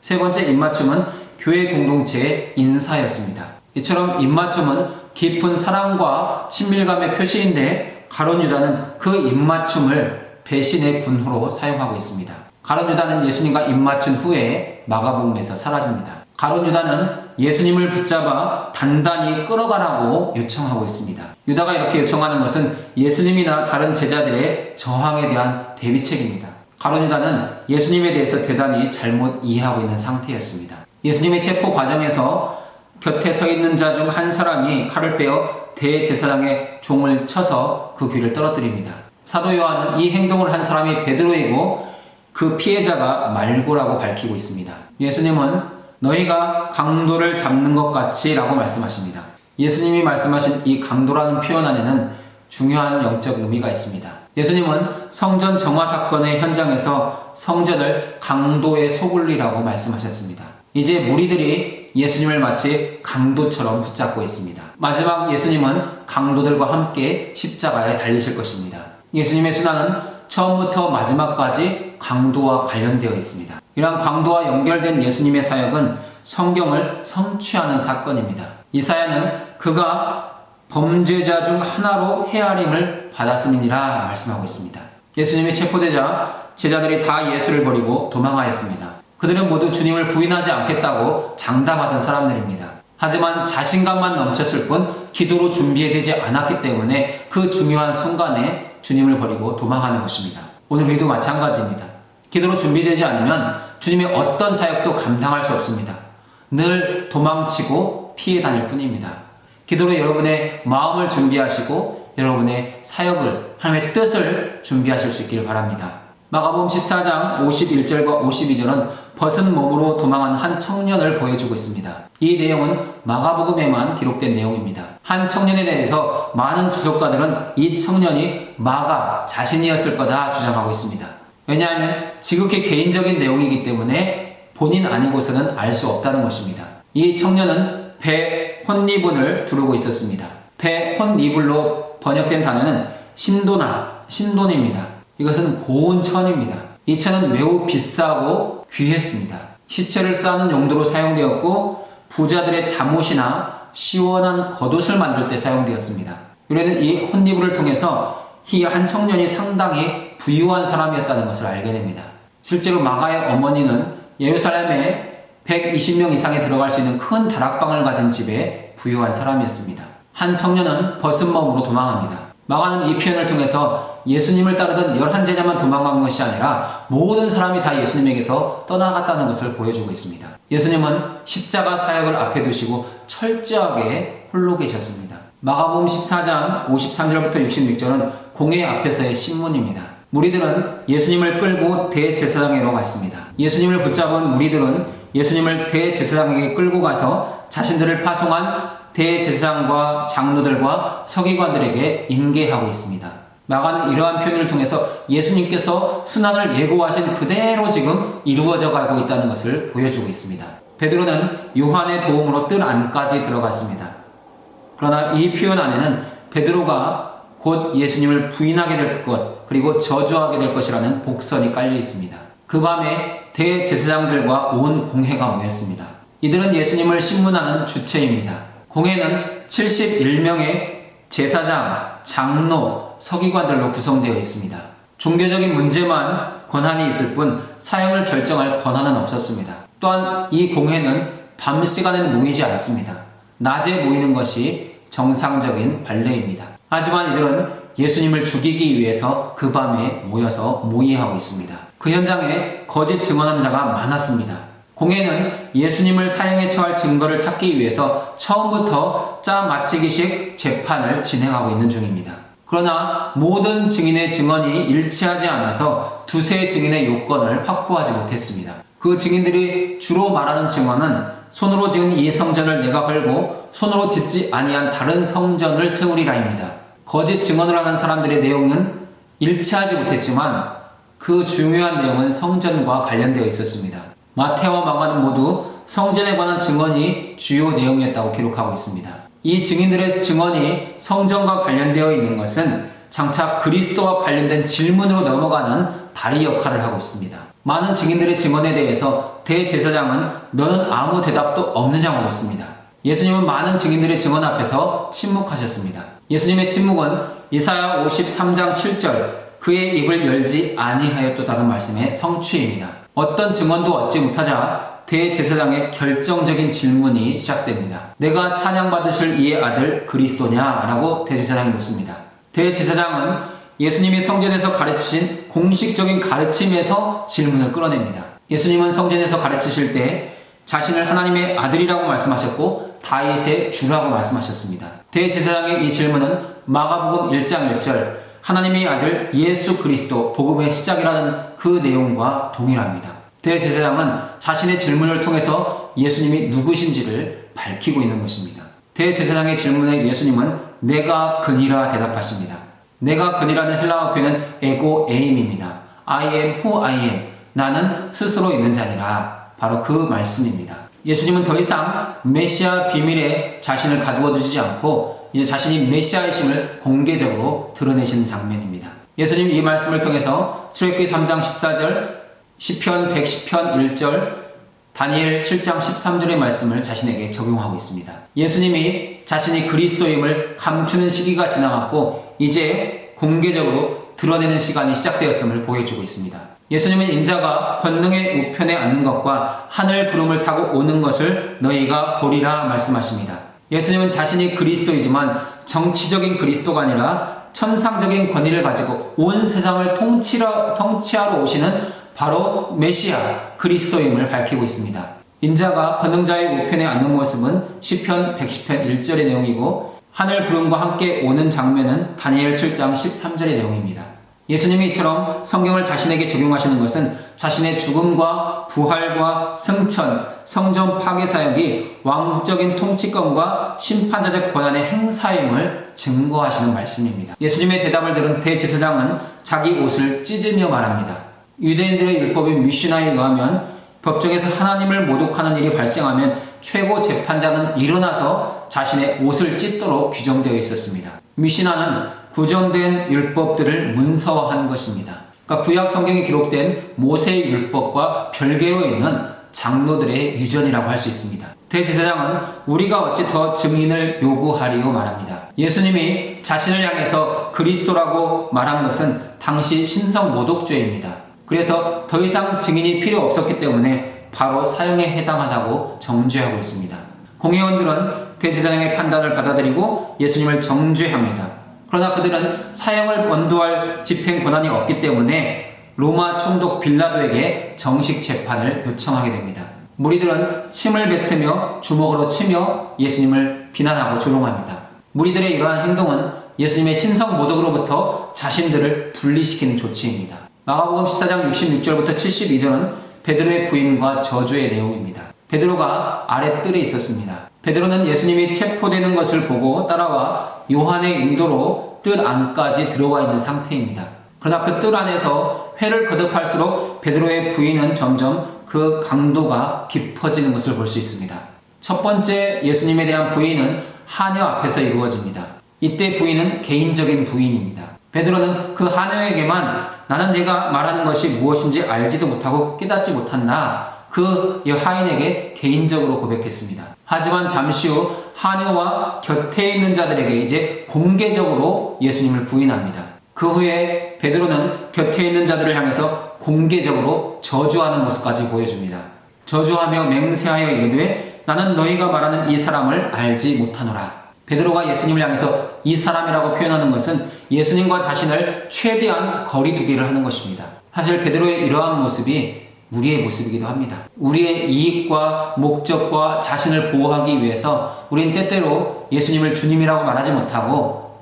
세 번째 입맞춤은 교회 공동체의 인사였습니다. 이처럼 입맞춤은 깊은 사랑과 친밀감의 표시인데 가룟 유다는 그 입맞춤을 배신의 군호로 사용하고 있습니다. 가룟 유다는 예수님과 입맞춘 후에 마가복음에서 사라집니다. 가룟 유다는 예수님을 붙잡아 단단히 끌어가라고 요청하고 있습니다. 유다가 이렇게 요청하는 것은 예수님이나 다른 제자들의 저항에 대한 대비책입니다. 가룟 유다는 예수님에 대해서 대단히 잘못 이해하고 있는 상태였습니다. 예수님의 체포 과정에서 곁에 서 있는 자 중 한 사람이 칼을 빼어 대제사장의 종을 쳐서 그 귀를 떨어뜨립니다. 사도 요한은 이 행동을 한 사람이 베드로이고 그 피해자가 말고라고 밝히고 있습니다. 예수님은 너희가 강도를 잡는 것 같이 라고 말씀하십니다. 예수님이 말씀하신 이 강도라는 표현 안에는 중요한 영적 의미가 있습니다. 예수님은 성전 정화 사건의 현장에서 성전을 강도의 소굴리라고 말씀하셨습니다. 이제 무리들이 예수님을 마치 강도처럼 붙잡고 있습니다. 마지막 예수님은 강도들과 함께 십자가에 달리실 것입니다. 예수님의 순환은 처음부터 마지막까지 강도와 관련되어 있습니다. 이러한 강도와 연결된 예수님의 사역은 성경을 성취하는 사건입니다. 이사야는 그가 범죄자 중 하나로 헤아림을 받았음이니라 말씀하고 있습니다. 예수님이 체포되자 제자들이 다 예수를 버리고 도망하였습니다. 그들은 모두 주님을 부인하지 않겠다고 장담하던 사람들입니다. 하지만 자신감만 넘쳤을 뿐 기도로 준비되지 않았기 때문에 그 중요한 순간에 주님을 버리고 도망하는 것입니다. 오늘 우리도 마찬가지입니다. 기도로 준비되지 않으면 주님의 어떤 사역도 감당할 수 없습니다. 늘 도망치고 피해 다닐 뿐입니다. 기도로 여러분의 마음을 준비하시고 여러분의 사역을, 하나님의 뜻을 준비하실 수 있기를 바랍니다. 마가복음 14장 51절과 52절은 벗은 몸으로 도망한 한 청년을 보여주고 있습니다. 이 내용은 마가복음에만 기록된 내용입니다. 한 청년에 대해서 많은 주석가들은 이 청년이 마가 자신이었을 거다 주장하고 있습니다. 왜냐하면 지극히 개인적인 내용이기 때문에 본인 아니고서는 알 수 없다는 것입니다. 이 청년은 배 혼리분을 두르고 있었습니다. 배 혼리불로 번역된 단어는 신돈입니다. 이것은 고운 천입니다. 이 천은 매우 비싸고 귀했습니다. 시체를 싸는 용도로 사용되었고 부자들의 잠옷이나 시원한 겉옷을 만들 때 사용되었습니다. 우리는 이 혼리불을 통해서 이 한 청년이 상당히 부유한 사람이었다는 것을 알게 됩니다. 실제로 마가의 어머니는 예루살렘에 120명 이상이 들어갈 수 있는 큰 다락방을 가진 집의 부유한 사람이었습니다. 한 청년은 벗은 몸으로 도망합니다. 마가는 이 표현을 통해서 예수님을 따르던 11제자만 도망간 것이 아니라 모든 사람이 다 예수님에게서 떠나갔다는 것을 보여주고 있습니다. 예수님은 십자가 사역을 앞에 두시고 철저하게 홀로 계셨습니다. 마가복음 14장 53절부터 66절은 공회 앞에서의 신문입니다. 무리들은 예수님을 끌고 대제사장에로 갔습니다. 예수님을 붙잡은 무리들은 예수님을 대제사장에게 끌고 가서 자신들을 파송한 대제사장과 장로들과 서기관들에게 인계하고 있습니다. 마가는 이러한 표현을 통해서 예수님께서 순환을 예고하신 그대로 지금 이루어져 가고 있다는 것을 보여주고 있습니다. 베드로는 요한의 도움으로 뜰 안까지 들어갔습니다. 그러나 이 표현 안에는 베드로가 곧 예수님을 부인하게 될 것, 그리고 저주하게 될 것이라는 복선이 깔려 있습니다. 그 밤에 대제사장들과 온 공회가 모였습니다. 이들은 예수님을 신문하는 주체입니다. 공회는 71명의 제사장, 장로, 서기관들로 구성되어 있습니다. 종교적인 문제만 권한이 있을 뿐 사형을 결정할 권한은 없었습니다. 또한 이 공회는 밤 시간에는 모이지 않습니다. 낮에 모이는 것이 정상적인 관례입니다. 하지만 이들은 예수님을 죽이기 위해서 그 밤에 모여서 모의하고 있습니다. 그 현장에 거짓 증언하는 자가 많았습니다. 공회는 예수님을 사형에 처할 증거를 찾기 위해서 처음부터 짜 맞추기식 재판을 진행하고 있는 중입니다. 그러나 모든 증인의 증언이 일치하지 않아서 두세 증인의 요건을 확보하지 못했습니다. 그 증인들이 주로 말하는 증언은 손으로 지은 이 성전을 내가 헐고 손으로 짓지 아니한 다른 성전을 세우리라입니다. 거짓 증언을 하는 사람들의 내용은 일치하지 못했지만 그 중요한 내용은 성전과 관련되어 있었습니다. 마태와 마가는 모두 성전에 관한 증언이 주요 내용이었다고 기록하고 있습니다. 이 증인들의 증언이 성전과 관련되어 있는 것은 장차 그리스도와 관련된 질문으로 넘어가는 다리 역할을 하고 있습니다. 많은 증인들의 증언에 대해서 대제사장은 너는 아무 대답도 없는 자고 있습니다. 예수님은 많은 증인들의 증언 앞에서 침묵하셨습니다. 예수님의 침묵은 이사야 53장 7절 그의 입을 열지 아니하였도다는 말씀의 성취입니다. 어떤 증언도 얻지 못하자 대제사장의 결정적인 질문이 시작됩니다. 내가 찬양받으실 이의 아들 그리스도냐? 라고 대제사장이 묻습니다. 대제사장은 예수님이 성전에서 가르치신 공식적인 가르침에서 질문을 끌어냅니다. 예수님은 성전에서 가르치실 때 자신을 하나님의 아들이라고 말씀하셨고 다윗의 주라고 말씀하셨습니다. 대제사장의 이 질문은 마가복음 1장 1절 하나님의 아들 예수 그리스도 복음의 시작이라는 그 내용과 동일합니다. 대제사장은 자신의 질문을 통해서 예수님이 누구신지를 밝히고 있는 것입니다. 대제사장의 질문에 예수님은 내가 그니라 대답하십니다. 내가 그니라는 헬라어 표현은 에고 에임입니다. I am who I am. 나는 스스로 있는 자니라. 바로 그 말씀입니다. 예수님은 더 이상 메시아 비밀에 자신을 가두어 두지 않고 이제 자신이 메시아이심을 공개적으로 드러내시는 장면입니다. 예수님 이 말씀을 통해서 출애굽기 3장 14절, 시편 110편 1절, 다니엘 7장 13절의 말씀을 자신에게 적용하고 있습니다. 예수님이 자신이 그리스도임을 감추는 시기가 지나갔고 이제 공개적으로 드러내는 시간이 시작되었음을 보여주고 있습니다. 예수님은 인자가 권능의 우편에 앉는 것과 하늘 구름을 타고 오는 것을 너희가 보리라 말씀하십니다. 예수님은 자신이 그리스도이지만 정치적인 그리스도가 아니라 천상적인 권위를 가지고 온 세상을 통치하러 오시는 바로 메시아 그리스도임을 밝히고 있습니다. 인자가 권능자의 우편에 앉는 모습은 시편 110편 1절의 내용이고 하늘 구름과 함께 오는 장면은 다니엘 7장 13절의 내용입니다. 예수님이 이처럼 성경을 자신에게 적용하시는 것은 자신의 죽음과 부활과 승천, 성전 파괴 사역이 왕적인 통치권과 심판자적 권한의 행사임을 증거하시는 말씀입니다. 예수님의 대답을 들은 대제사장은 자기 옷을 찢으며 말합니다. 유대인들의 율법인 미시나에 의하면 법정에서 하나님을 모독하는 일이 발생하면 최고 재판장은 일어나서 자신의 옷을 찢도록 규정되어 있었습니다. 미시나는 구정된 율법들을 문서화한 것입니다. 그러니까 구약 성경에 기록된 모세의 율법과 별개로 있는 장로들의 유전이라고 할 수 있습니다. 대제사장은 우리가 어찌 더 증인을 요구하리요 말합니다. 예수님이 자신을 향해서 그리스도라고 말한 것은 당시 신성 모독죄입니다. 그래서 더 이상 증인이 필요 없었기 때문에 바로 사형에 해당하다고 정죄하고 있습니다. 공회원들은 대제사장의 판단을 받아들이고 예수님을 정죄합니다. 그러나 그들은 사형을 원도할 집행 권한이 없기 때문에 로마 총독 빌라도에게 정식 재판을 요청하게 됩니다. 무리들은 침을 뱉으며 주먹으로 치며 예수님을 비난하고 조롱합니다. 무리들의 이러한 행동은 예수님의 신성 모독으로부터 자신들을 분리시키는 조치입니다. 마가복음 14장 66절부터 72절은 베드로의 부인과 저주의 내용입니다. 베드로가 아랫뜰에 있었습니다. 베드로는 예수님이 체포되는 것을 보고 따라와 요한의 인도로 뜰 안까지 들어와 있는 상태입니다. 그러나 그 뜰 안에서 회를 거듭할수록 베드로의 부인은 점점 그 강도가 깊어지는 것을 볼 수 있습니다. 첫 번째 예수님에 대한 부인은 하녀 앞에서 이루어집니다. 이때 부인은 개인적인 부인입니다. 베드로는 그 하녀에게만 나는 네가 말하는 것이 무엇인지 알지도 못하고 깨닫지 못한다. 그 하인에게 개인적으로 고백했습니다. 하지만 잠시 후 하녀와 곁에 있는 자들에게 이제 공개적으로 예수님을 부인합니다. 그 후에 베드로는 곁에 있는 자들을 향해서 공개적으로 저주하는 모습까지 보여줍니다. 저주하며 맹세하여 이르되 나는 너희가 말하는 이 사람을 알지 못하노라. 베드로가 예수님을 향해서 이 사람이라고 표현하는 것은 예수님과 자신을 최대한 거리두기를 하는 것입니다. 사실 베드로의 이러한 모습이 우리의 모습이기도 합니다. 우리의 이익과 목적과 자신을 보호하기 위해서 우리는 때때로 예수님을 주님이라고 말하지 못하고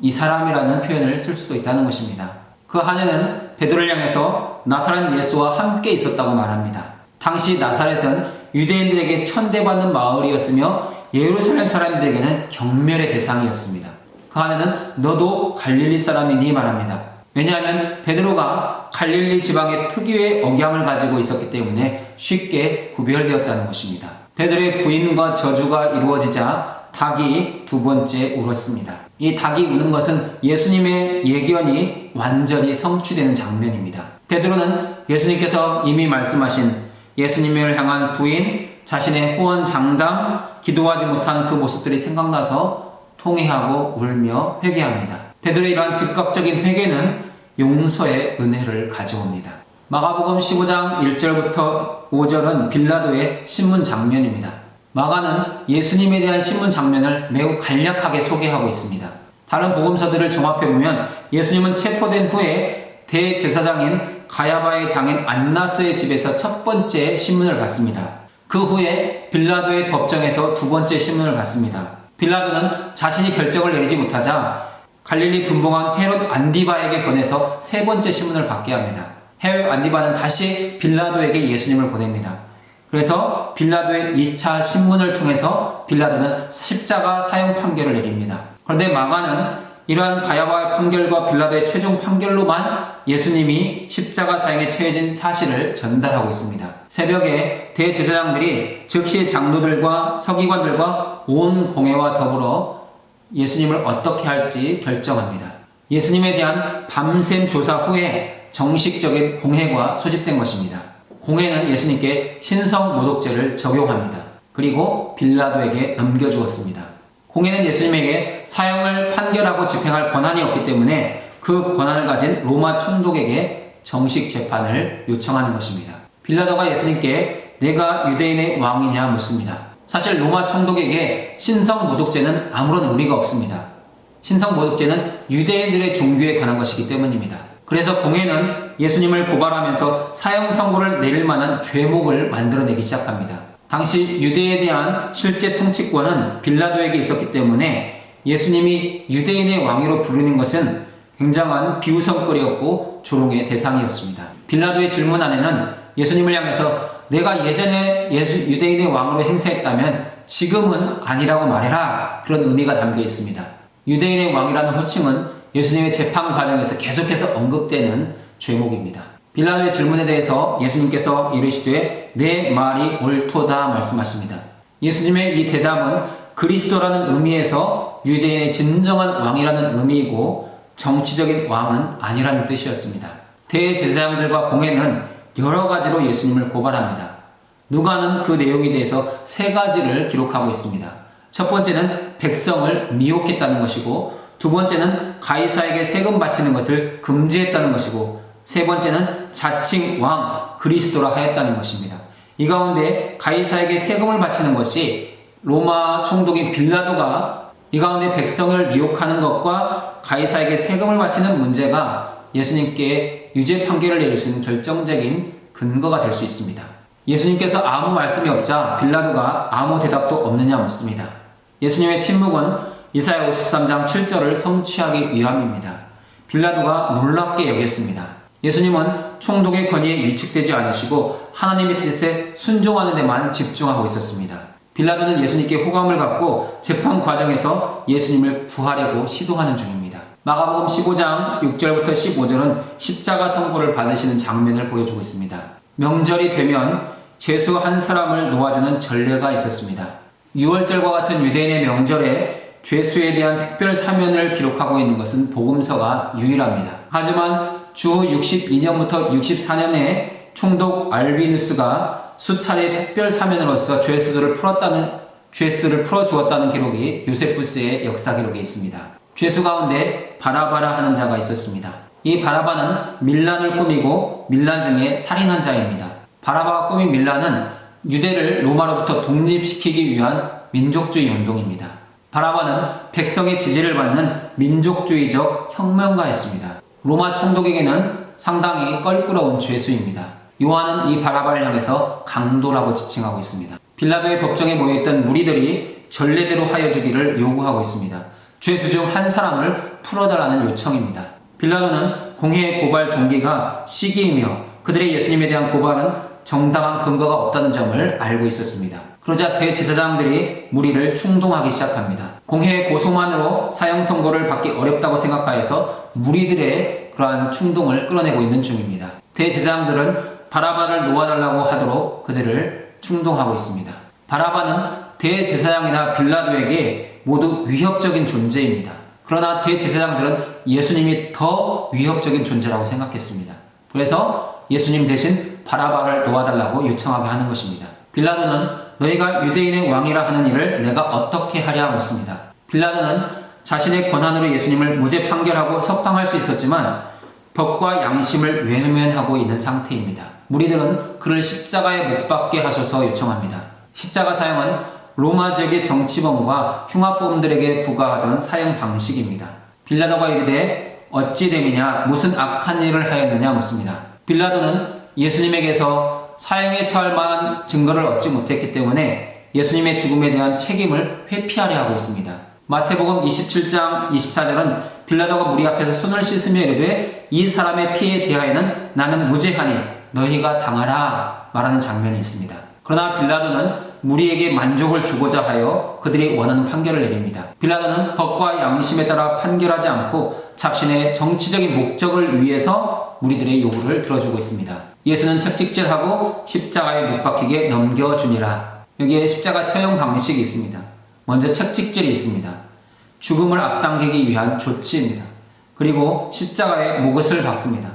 이 사람이라는 표현을 쓸 수도 있다는 것입니다. 그 하녀는 베드로를 향해서 나사렛 예수와 함께 있었다고 말합니다. 당시 나사렛은 유대인들에게 천대받는 마을이었으며 예루살렘 사람들에게는 경멸의 대상이었습니다. 그 하녀는 너도 갈릴리 사람이니 말합니다. 왜냐하면 베드로가 갈릴리 지방의 특유의 억양을 가지고 있었기 때문에 쉽게 구별되었다는 것입니다. 베드로의 부인과 저주가 이루어지자 닭이 두 번째 울었습니다. 이 닭이 우는 것은 예수님의 예견이 완전히 성취되는 장면입니다. 베드로는 예수님께서 이미 말씀하신 예수님을 향한 부인, 자신의 후원 장담, 기도하지 못한 그 모습들이 생각나서 통회하고 울며 회개합니다. 베드로의 이러한 즉각적인 회개는 용서의 은혜를 가져옵니다. 마가복음 15장 1절부터 5절은 빌라도의 신문 장면입니다. 마가는 예수님에 대한 신문 장면을 매우 간략하게 소개하고 있습니다. 다른 복음서들을 종합해보면 예수님은 체포된 후에 대제사장인 가야바의 장인 안나스의 집에서 첫 번째 신문을 받습니다. 그 후에 빌라도의 법정에서 두 번째 신문을 받습니다. 빌라도는 자신이 결정을 내리지 못하자 갈릴리 분봉왕 헤롯 안디바에게 보내서 세 번째 신문을 받게 합니다. 헤롯 안디바는 다시 빌라도에게 예수님을 보냅니다. 그래서 빌라도의 2차 신문을 통해서 빌라도는 십자가 사형 판결을 내립니다. 그런데 마가는 이러한 가야바의 판결과 빌라도의 최종 판결로만 예수님이 십자가 사형에 처해진 사실을 전달하고 있습니다. 새벽에 대제사장들이 즉시 장로들과 서기관들과 온 공회와 더불어 예수님을 어떻게 할지 결정합니다. 예수님에 대한 밤샘 조사 후에 정식적인 공회가 소집된 것입니다. 공회는 예수님께 신성모독죄를 적용합니다. 그리고 빌라도에게 넘겨주었습니다. 공회는 예수님에게 사형을 판결하고 집행할 권한이 없기 때문에 그 권한을 가진 로마 총독에게 정식 재판을 요청하는 것입니다. 빌라도가 예수님께 내가 유대인의 왕이냐 묻습니다. 사실 로마 총독에게 신성모독죄는 아무런 의미가 없습니다. 신성모독죄는 유대인들의 종교에 관한 것이기 때문입니다. 그래서 공회는 예수님을 고발하면서 사형 선고를 내릴 만한 죄목을 만들어내기 시작합니다. 당시 유대에 대한 실제 통치권은 빌라도에게 있었기 때문에 예수님이 유대인의 왕으로 부르는 것은 굉장한 비웃음거리였고 조롱의 대상이었습니다. 빌라도의 질문 안에는 예수님을 향해서 내가 예전에 유대인의 왕으로 행세했다면 지금은 아니라고 말해라, 그런 의미가 담겨 있습니다. 유대인의 왕이라는 호칭은 예수님의 재판 과정에서 계속해서 언급되는 죄목입니다. 빌라도의 질문에 대해서 예수님께서 이르시되 내 말이 옳도다 말씀하십니다. 예수님의 이 대답은 그리스도라는 의미에서 유대인의 진정한 왕이라는 의미이고 정치적인 왕은 아니라는 뜻이었습니다. 대제사장들과 공회는 여러 가지로 예수님을 고발합니다. 누가는 그 내용에 대해서 세 가지를 기록하고 있습니다. 첫 번째는 백성을 미혹했다는 것이고, 두 번째는 가이사에게 세금 바치는 것을 금지했다는 것이고, 세 번째는 자칭 왕 그리스도라 하였다는 것입니다. 이 가운데 가이사에게 세금을 바치는 것이 로마 총독인 빌라도가 이 가운데 백성을 미혹하는 것과 가이사에게 세금을 바치는 문제가 예수님께 유죄 판결을 내릴 수 있는 결정적인 근거가 될 수 있습니다. 예수님께서 아무 말씀이 없자 빌라도가 아무 대답도 없느냐 묻습니다. 예수님의 침묵은 이사야 53장 7절을 성취하기 위함입니다. 빌라도가 놀랍게 여겼습니다. 예수님은 총독의 권위에 위축되지 않으시고 하나님의 뜻에 순종하는 데만 집중하고 있었습니다. 빌라도는 예수님께 호감을 갖고 재판 과정에서 예수님을 구하려고 시도하는 중입니다. 마가복음 15장 6절부터 15절은 십자가 선고를 받으시는 장면을 보여주고 있습니다. 명절이 되면 죄수 한 사람을 놓아주는 전례가 있었습니다. 6월절과 같은 유대인의 명절에 죄수에 대한 특별 사면을 기록하고 있는 것은 복음서가 유일합니다. 하지만 주 62년부터 64년에 총독 알비누스가 수차례 특별 사면으로서 죄수들을 풀어주었다는 기록이 요세푸스의 역사 기록에 있습니다. 죄수 가운데 바라바라 하는 자가 있었습니다. 이 바라바는 밀란을 꾸미고 밀란 중에 살인한 자입니다. 바라바가 꾸민 밀란은 유대를 로마로부터 독립시키기 위한 민족주의 운동입니다. 바라바는 백성의 지지를 받는 민족주의적 혁명가였습니다. 로마 총독에게는 상당히 껄끄러운 죄수입니다. 요한은 이 바라바를 향해서 강도라고 지칭하고 있습니다. 빌라도의 법정에 모여있던 무리들이 전례대로 하여 주기를 요구하고 있습니다. 죄수 중 한 사람을 풀어달라는 요청입니다. 빌라도는 공회의 고발 동기가 시기이며 그들의 예수님에 대한 고발은 정당한 근거가 없다는 점을 알고 있었습니다. 그러자 대제사장들이 무리를 충동하기 시작합니다. 공회의 고소만으로 사형 선고를 받기 어렵다고 생각하여서 무리들의 그러한 충동을 끌어내고 있는 중입니다. 대제사장들은 바라바를 놓아달라고 하도록 그들을 충동하고 있습니다. 바라바는 대제사장이나 빌라도에게 모두 위협적인 존재입니다. 그러나 대제사장들은 예수님이 더 위협적인 존재라고 생각했습니다. 그래서 예수님 대신 바라바를 놓아달라고 요청하게 하는 것입니다. 빌라도는 너희가 유대인의 왕이라 하는 일을 내가 어떻게 하랴 묻습니다. 빌라도는 자신의 권한으로 예수님을 무죄 판결하고 석방할 수 있었지만 덕과 양심을 외면하고 있는 상태입니다. 무리들은 그를 십자가에 못 박게 하소서 요청합니다. 십자가 사형은 로마 지역의 정치범과 흉악범들에게 부과하던 사형 방식입니다. 빌라도가 이르되 어찌 됨이냐 무슨 악한 일을 하였느냐 묻습니다. 빌라도는 예수님에게서 사형에 처할 만한 증거를 얻지 못했기 때문에 예수님의 죽음에 대한 책임을 회피하려 하고 있습니다. 마태복음 27장 24절은 빌라도가 무리 앞에서 손을 씻으며 이르되 이 사람의 피에 대하여는 나는 무죄하니 너희가 당하라 말하는 장면이 있습니다. 그러나 빌라도는 무리에게 만족을 주고자 하여 그들이 원하는 판결을 내립니다. 빌라도는 법과 양심에 따라 판결하지 않고 자신의 정치적인 목적을 위해서 무리들의 요구를 들어주고 있습니다. 예수는 채찍질하고 십자가에 못 박히게 넘겨주니라. 여기에 십자가 처형 방식이 있습니다. 먼저 채찍질이 있습니다. 죽음을 앞당기기 위한 조치입니다. 그리고 십자가에 목옷을 박습니다.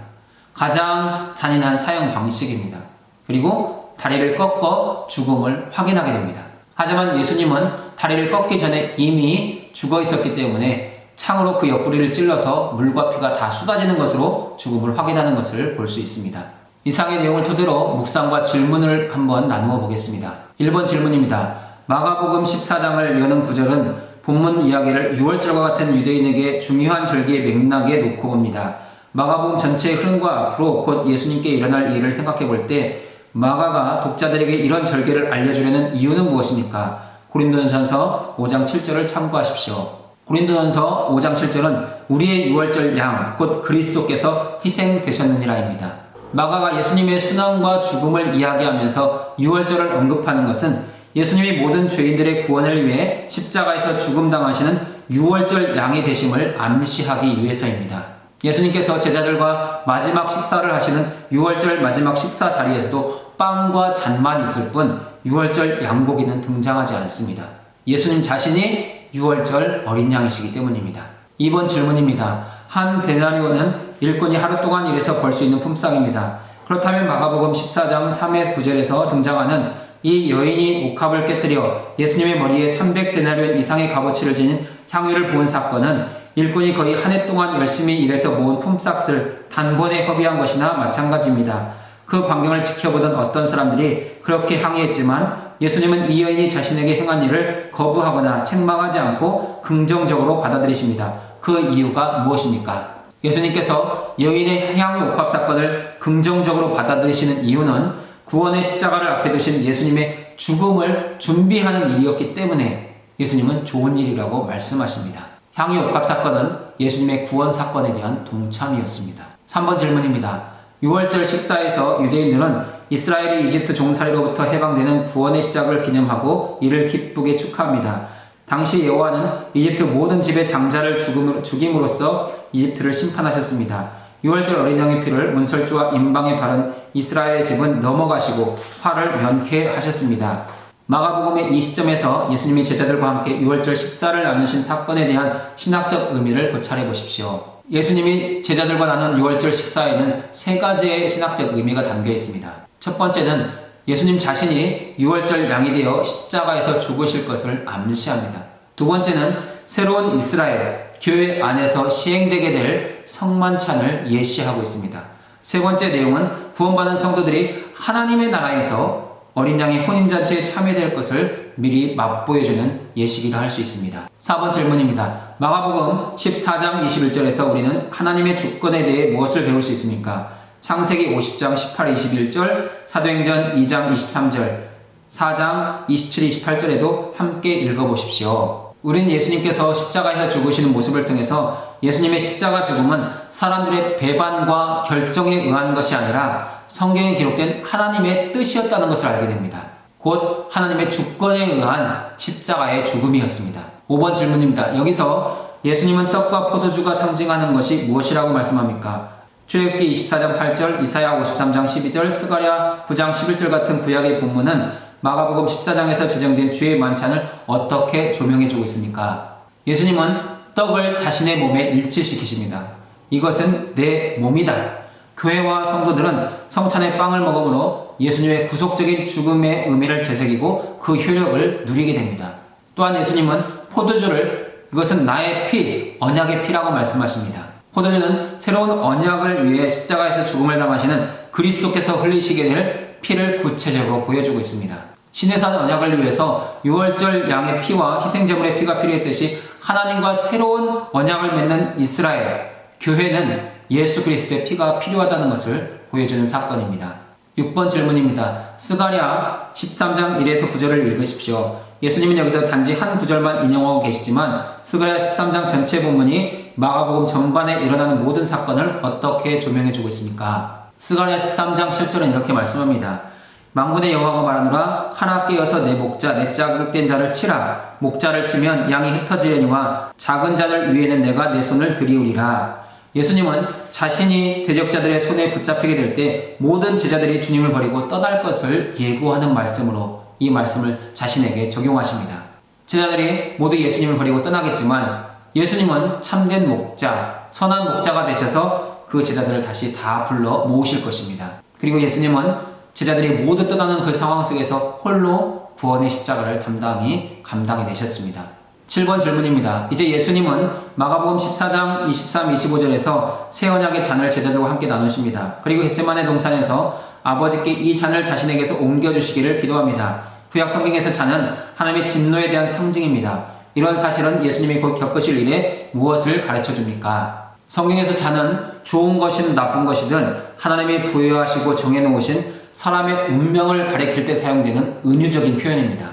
가장 잔인한 사형 방식입니다. 그리고 다리를 꺾어 죽음을 확인하게 됩니다. 하지만 예수님은 다리를 꺾기 전에 이미 죽어 있었기 때문에 창으로 그 옆구리를 찔러서 물과 피가 다 쏟아지는 것으로 죽음을 확인하는 것을 볼 수 있습니다. 이상의 내용을 토대로 묵상과 질문을 한번 나누어 보겠습니다. 1번 질문입니다. 마가복음 14장을 여는 구절은 본문 이야기를 6월절과 같은 유대인에게 중요한 절기의 맥락에 놓고 봅니다. 마가복음 전체의 흐름과 앞으로 곧 예수님께 일어날 일을 생각해 볼 때 마가가 독자들에게 이런 절기를 알려주려는 이유는 무엇입니까? 고린도전서 5장 7절을 참고하십시오. 고린도전서 5장 7절은 우리의 6월절 양, 곧 그리스도께서 희생되셨느니라입니다. 마가가 예수님의 순환과 죽음을 이야기하면서 6월절을 언급하는 것은 예수님이 모든 죄인들의 구원을 위해 십자가에서 죽음당하시는 6월절 양이 되심을 암시하기 위해서입니다. 예수님께서 제자들과 마지막 식사를 하시는 6월절 마지막 식사 자리에서도 빵과 잔만 있을 뿐 6월절 양고기는 등장하지 않습니다. 예수님 자신이 6월절 어린 양이시기 때문입니다. 2번 질문입니다. 한 데나리온은 일꾼이 하루 동안 일해서 벌 수 있는 품삯입니다. 그렇다면 마가복음 14장 3의 9절에서 등장하는 이 여인이 옥합을 깨뜨려 예수님의 머리에 300데나리온 이상의 값어치를 지닌 향유를 부은 사건은 일꾼이 거의 한 해 동안 열심히 일해서 모은 품삯을 단번에 허비한 것이나 마찬가지입니다. 그 광경을 지켜보던 어떤 사람들이 그렇게 항의했지만 예수님은 이 여인이 자신에게 행한 일을 거부하거나 책망하지 않고 긍정적으로 받아들이십니다. 그 이유가 무엇입니까? 예수님께서 여인의 향유 옥합 사건을 긍정적으로 받아들이시는 이유는 구원의 십자가를 앞에 두신 예수님의 죽음을 준비하는 일이었기 때문에 예수님은 좋은 일이라고 말씀하십니다. 향유 옥합 사건은 예수님의 구원 사건에 대한 동참이었습니다. 3번 질문입니다. 6월절 식사에서 유대인들은 이스라엘이 이집트 종살이로부터 해방되는 구원의 시작을 기념하고 이를 기쁘게 축하합니다. 당시 여호와는 이집트 모든 집의 장자를 죽임으로써 이집트를 심판하셨습니다. 6월절 어린 양의 피를 문설주와 임방에 바른 이스라엘의 집은 넘어가시고 화를 면케하셨습니다. 마가복음의 이 시점에서 예수님이 제자들과 함께 6월절 식사를 나누신 사건에 대한 신학적 의미를 고찰해 보십시오. 예수님이 제자들과 나눈 6월절 식사에는 세 가지의 신학적 의미가 담겨 있습니다. 첫 번째는 예수님 자신이 6월절 양이 되어 십자가에서 죽으실 것을 암시합니다. 두 번째는 새로운 이스라엘, 교회 안에서 시행되게 될 성만찬을 예시하고 있습니다. 세 번째 내용은 구원받은 성도들이 하나님의 나라에서 어린 양의 혼인잔치에 참여될 것을 미리 맛보여주는 예시기도 할 수 있습니다. 4번 질문입니다. 마가복음 14장 21절에서 우리는 하나님의 주권에 대해 무엇을 배울 수 있습니까? 창세기 50장 18, 21절, 사도행전 2장 23절, 4장 27, 28절에도 함께 읽어보십시오. 우린 예수님께서 십자가에서 죽으시는 모습을 통해서 예수님의 십자가 죽음은 사람들의 배반과 결정에 의한 것이 아니라 성경에 기록된 하나님의 뜻이었다는 것을 알게 됩니다. 곧 하나님의 주권에 의한 십자가의 죽음이었습니다. 5번 질문입니다. 여기서 예수님은 떡과 포도주가 상징하는 것이 무엇이라고 말씀합니까? 출애굽기 24장 8절, 이사야 53장 12절, 스가랴 9장 11절 같은 구약의 본문은 마가복음 14장에서 제정된 주의 만찬을 어떻게 조명해주고 있습니까? 예수님은 떡을 자신의 몸에 일치시키십니다. 이것은 내 몸이다. 교회와 성도들은 성찬의 빵을 먹음으로 예수님의 구속적인 죽음의 의미를 되새기고 그 효력을 누리게 됩니다. 또한 예수님은 포도주를 이것은 나의 피, 언약의 피라고 말씀하십니다. 포도주는 새로운 언약을 위해 십자가에서 죽음을 당하시는 그리스도께서 흘리시게 될 피를 구체적으로 보여주고 있습니다. 신의 언약을 위해서 유월절 양의 피와 희생제물의 피가 필요했듯이 하나님과 새로운 언약을 맺는 이스라엘, 교회는 예수 그리스도의 피가 필요하다는 것을 보여주는 사건입니다. 6번 질문입니다. 스가랴 13장 1에서 9절을 읽으십시오. 예수님은 여기서 단지 한 구절만 인용하고 계시지만 스가랴 13장 전체 본문이 마가복음 전반에 일어나는 모든 사건을 어떻게 조명해주고 있습니까? 스가랴 13장 7절은 이렇게 말씀합니다. 만군의 여호와가 말하노라 하나 깨어서 내 목자 내 자극된 자를 치라. 목자를 치면 양이 흩어지려니와 작은 자들 위에는 내가 내 손을 들이우리라. 예수님은 자신이 대적자들의 손에 붙잡히게 될 때 모든 제자들이 주님을 버리고 떠날 것을 예고하는 말씀으로 이 말씀을 자신에게 적용하십니다. 제자들이 모두 예수님을 버리고 떠나겠지만 예수님은 참된 목자, 선한 목자가 되셔서 그 제자들을 다시 다 불러 모으실 것입니다. 그리고 예수님은 제자들이 모두 떠나는 그 상황 속에서 홀로 구원의 십자가를 감당해 내셨습니다. 7번 질문입니다. 이제 예수님은 마가복음 14장 23, 25절에서 새 언약의 잔을 제자들과 함께 나누십니다. 그리고 겟세마네 동산에서 아버지께 이 잔을 자신에게서 옮겨주시기를 기도합니다. 구약 성경에서 잔은 하나님의 진노에 대한 상징입니다. 이런 사실은 예수님이 곧 겪으실 일에 무엇을 가르쳐 줍니까? 성경에서 잔은 좋은 것이든 나쁜 것이든 하나님이 부여하시고 정해놓으신 사람의 운명을 가리킬 때 사용되는 은유적인 표현입니다.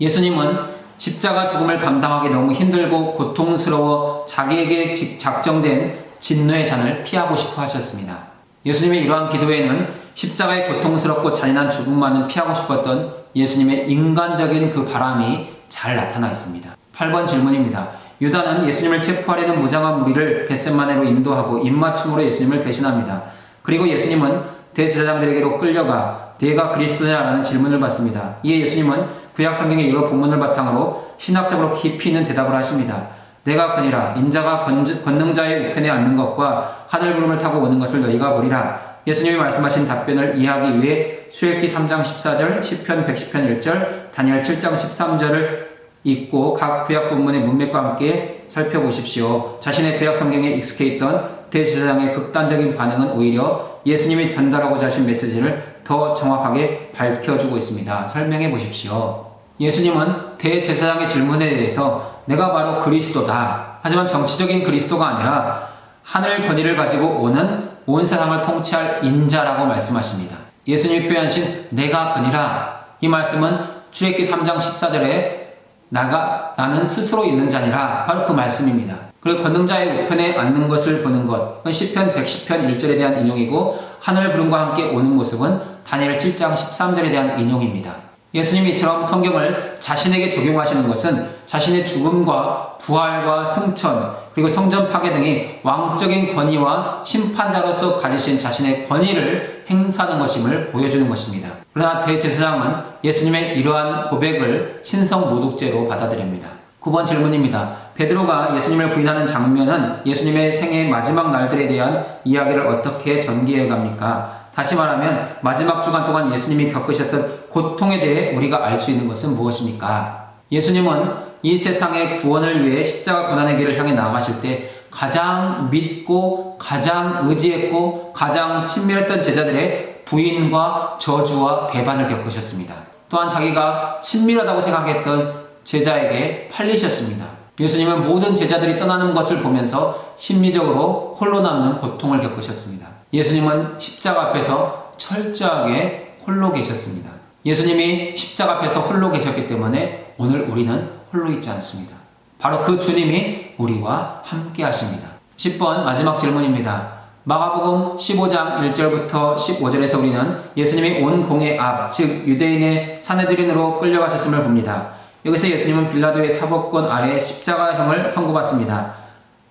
예수님은 십자가 죽음을 감당하기 너무 힘들고 고통스러워 자기에게 작정된 진노의 잔을 피하고 싶어 하셨습니다. 예수님의 이러한 기도에는 십자가의 고통스럽고 잔인한 죽음만은 피하고 싶었던 예수님의 인간적인 그 바람이 잘 나타나 있습니다. 8번 질문입니다. 유다는 예수님을 체포하려는 무장한 무리를 겟세마네로 인도하고 입맞춤으로 예수님을 배신합니다. 그리고 예수님은 대제사장들에게로 끌려가 내가 그리스도냐라는 질문을 받습니다. 이에 예수님은 구약 성경의 여러 본문을 바탕으로 신학적으로 깊이 있는 대답을 하십니다. 내가 그니라 인자가 권능자의 우편에 앉는 것과 하늘 구름을 타고 오는 것을 너희가 보리라. 예수님이 말씀하신 답변을 이해하기 위해 출애굽기 3장 14절, 시편 110편 1절, 다니엘 7장 13절을 읽고 각 구약 본문의 문맥과 함께 살펴보십시오. 자신의 구약 성경에 익숙해 있던 대제사장의 극단적인 반응은 오히려 예수님이 전달하고자 하신 메시지를 더 정확하게 밝혀주고 있습니다. 설명해 보십시오. 예수님은 대제사장의 질문에 대해서 내가 바로 그리스도다. 하지만 정치적인 그리스도가 아니라 하늘 권위를 가지고 오는 온 세상을 통치할 인자라고 말씀하십니다. 예수님이 표현하신 내가 그니라 이 말씀은 출애굽기 3장 14절에 나는 스스로 있는 자니라 바로 그 말씀입니다. 그리고 권능자의 우편에 앉는 것을 보는 것 그건 시편 110편 1절에 대한 인용이고 하늘 구름과 함께 오는 모습은 다니엘 7장 13절에 대한 인용입니다. 예수님이 이처럼 성경을 자신에게 적용하시는 것은 자신의 죽음과 부활과 승천 그리고 성전 파괴 등이 왕적인 권위와 심판자로서 가지신 자신의 권위를 행사하는 것임을 보여주는 것입니다. 그러나 대제사장은 예수님의 이러한 고백을 신성모독죄로 받아들입니다. 9번 질문입니다. 베드로가 예수님을 부인하는 장면은 예수님의 생애의 마지막 날들에 대한 이야기를 어떻게 전개해 갑니까? 다시 말하면 마지막 주간 동안 예수님이 겪으셨던 고통에 대해 우리가 알 수 있는 것은 무엇입니까? 예수님은 이 세상의 구원을 위해 십자가 고난의 길을 향해 나아가실 때 가장 믿고 가장 의지했고 가장 친밀했던 제자들의 부인과 저주와 배반을 겪으셨습니다. 또한 자기가 친밀하다고 생각했던 제자에게 팔리셨습니다. 예수님은 모든 제자들이 떠나는 것을 보면서 심리적으로 홀로 남는 고통을 겪으셨습니다. 예수님은 십자가 앞에서 철저하게 홀로 계셨습니다. 예수님이 십자가 앞에서 홀로 계셨기 때문에 오늘 우리는 홀로 있지 않습니다. 바로 그 주님이 우리와 함께 하십니다. 10번 마지막 질문입니다. 마가복음 15장 1절부터 15절에서 우리는 예수님이 온 공회 앞, 즉 유대인의 사내들인으로 끌려가셨음을 봅니다. 여기서 예수님은 빌라도의 사법권 아래 십자가형을 선고받습니다.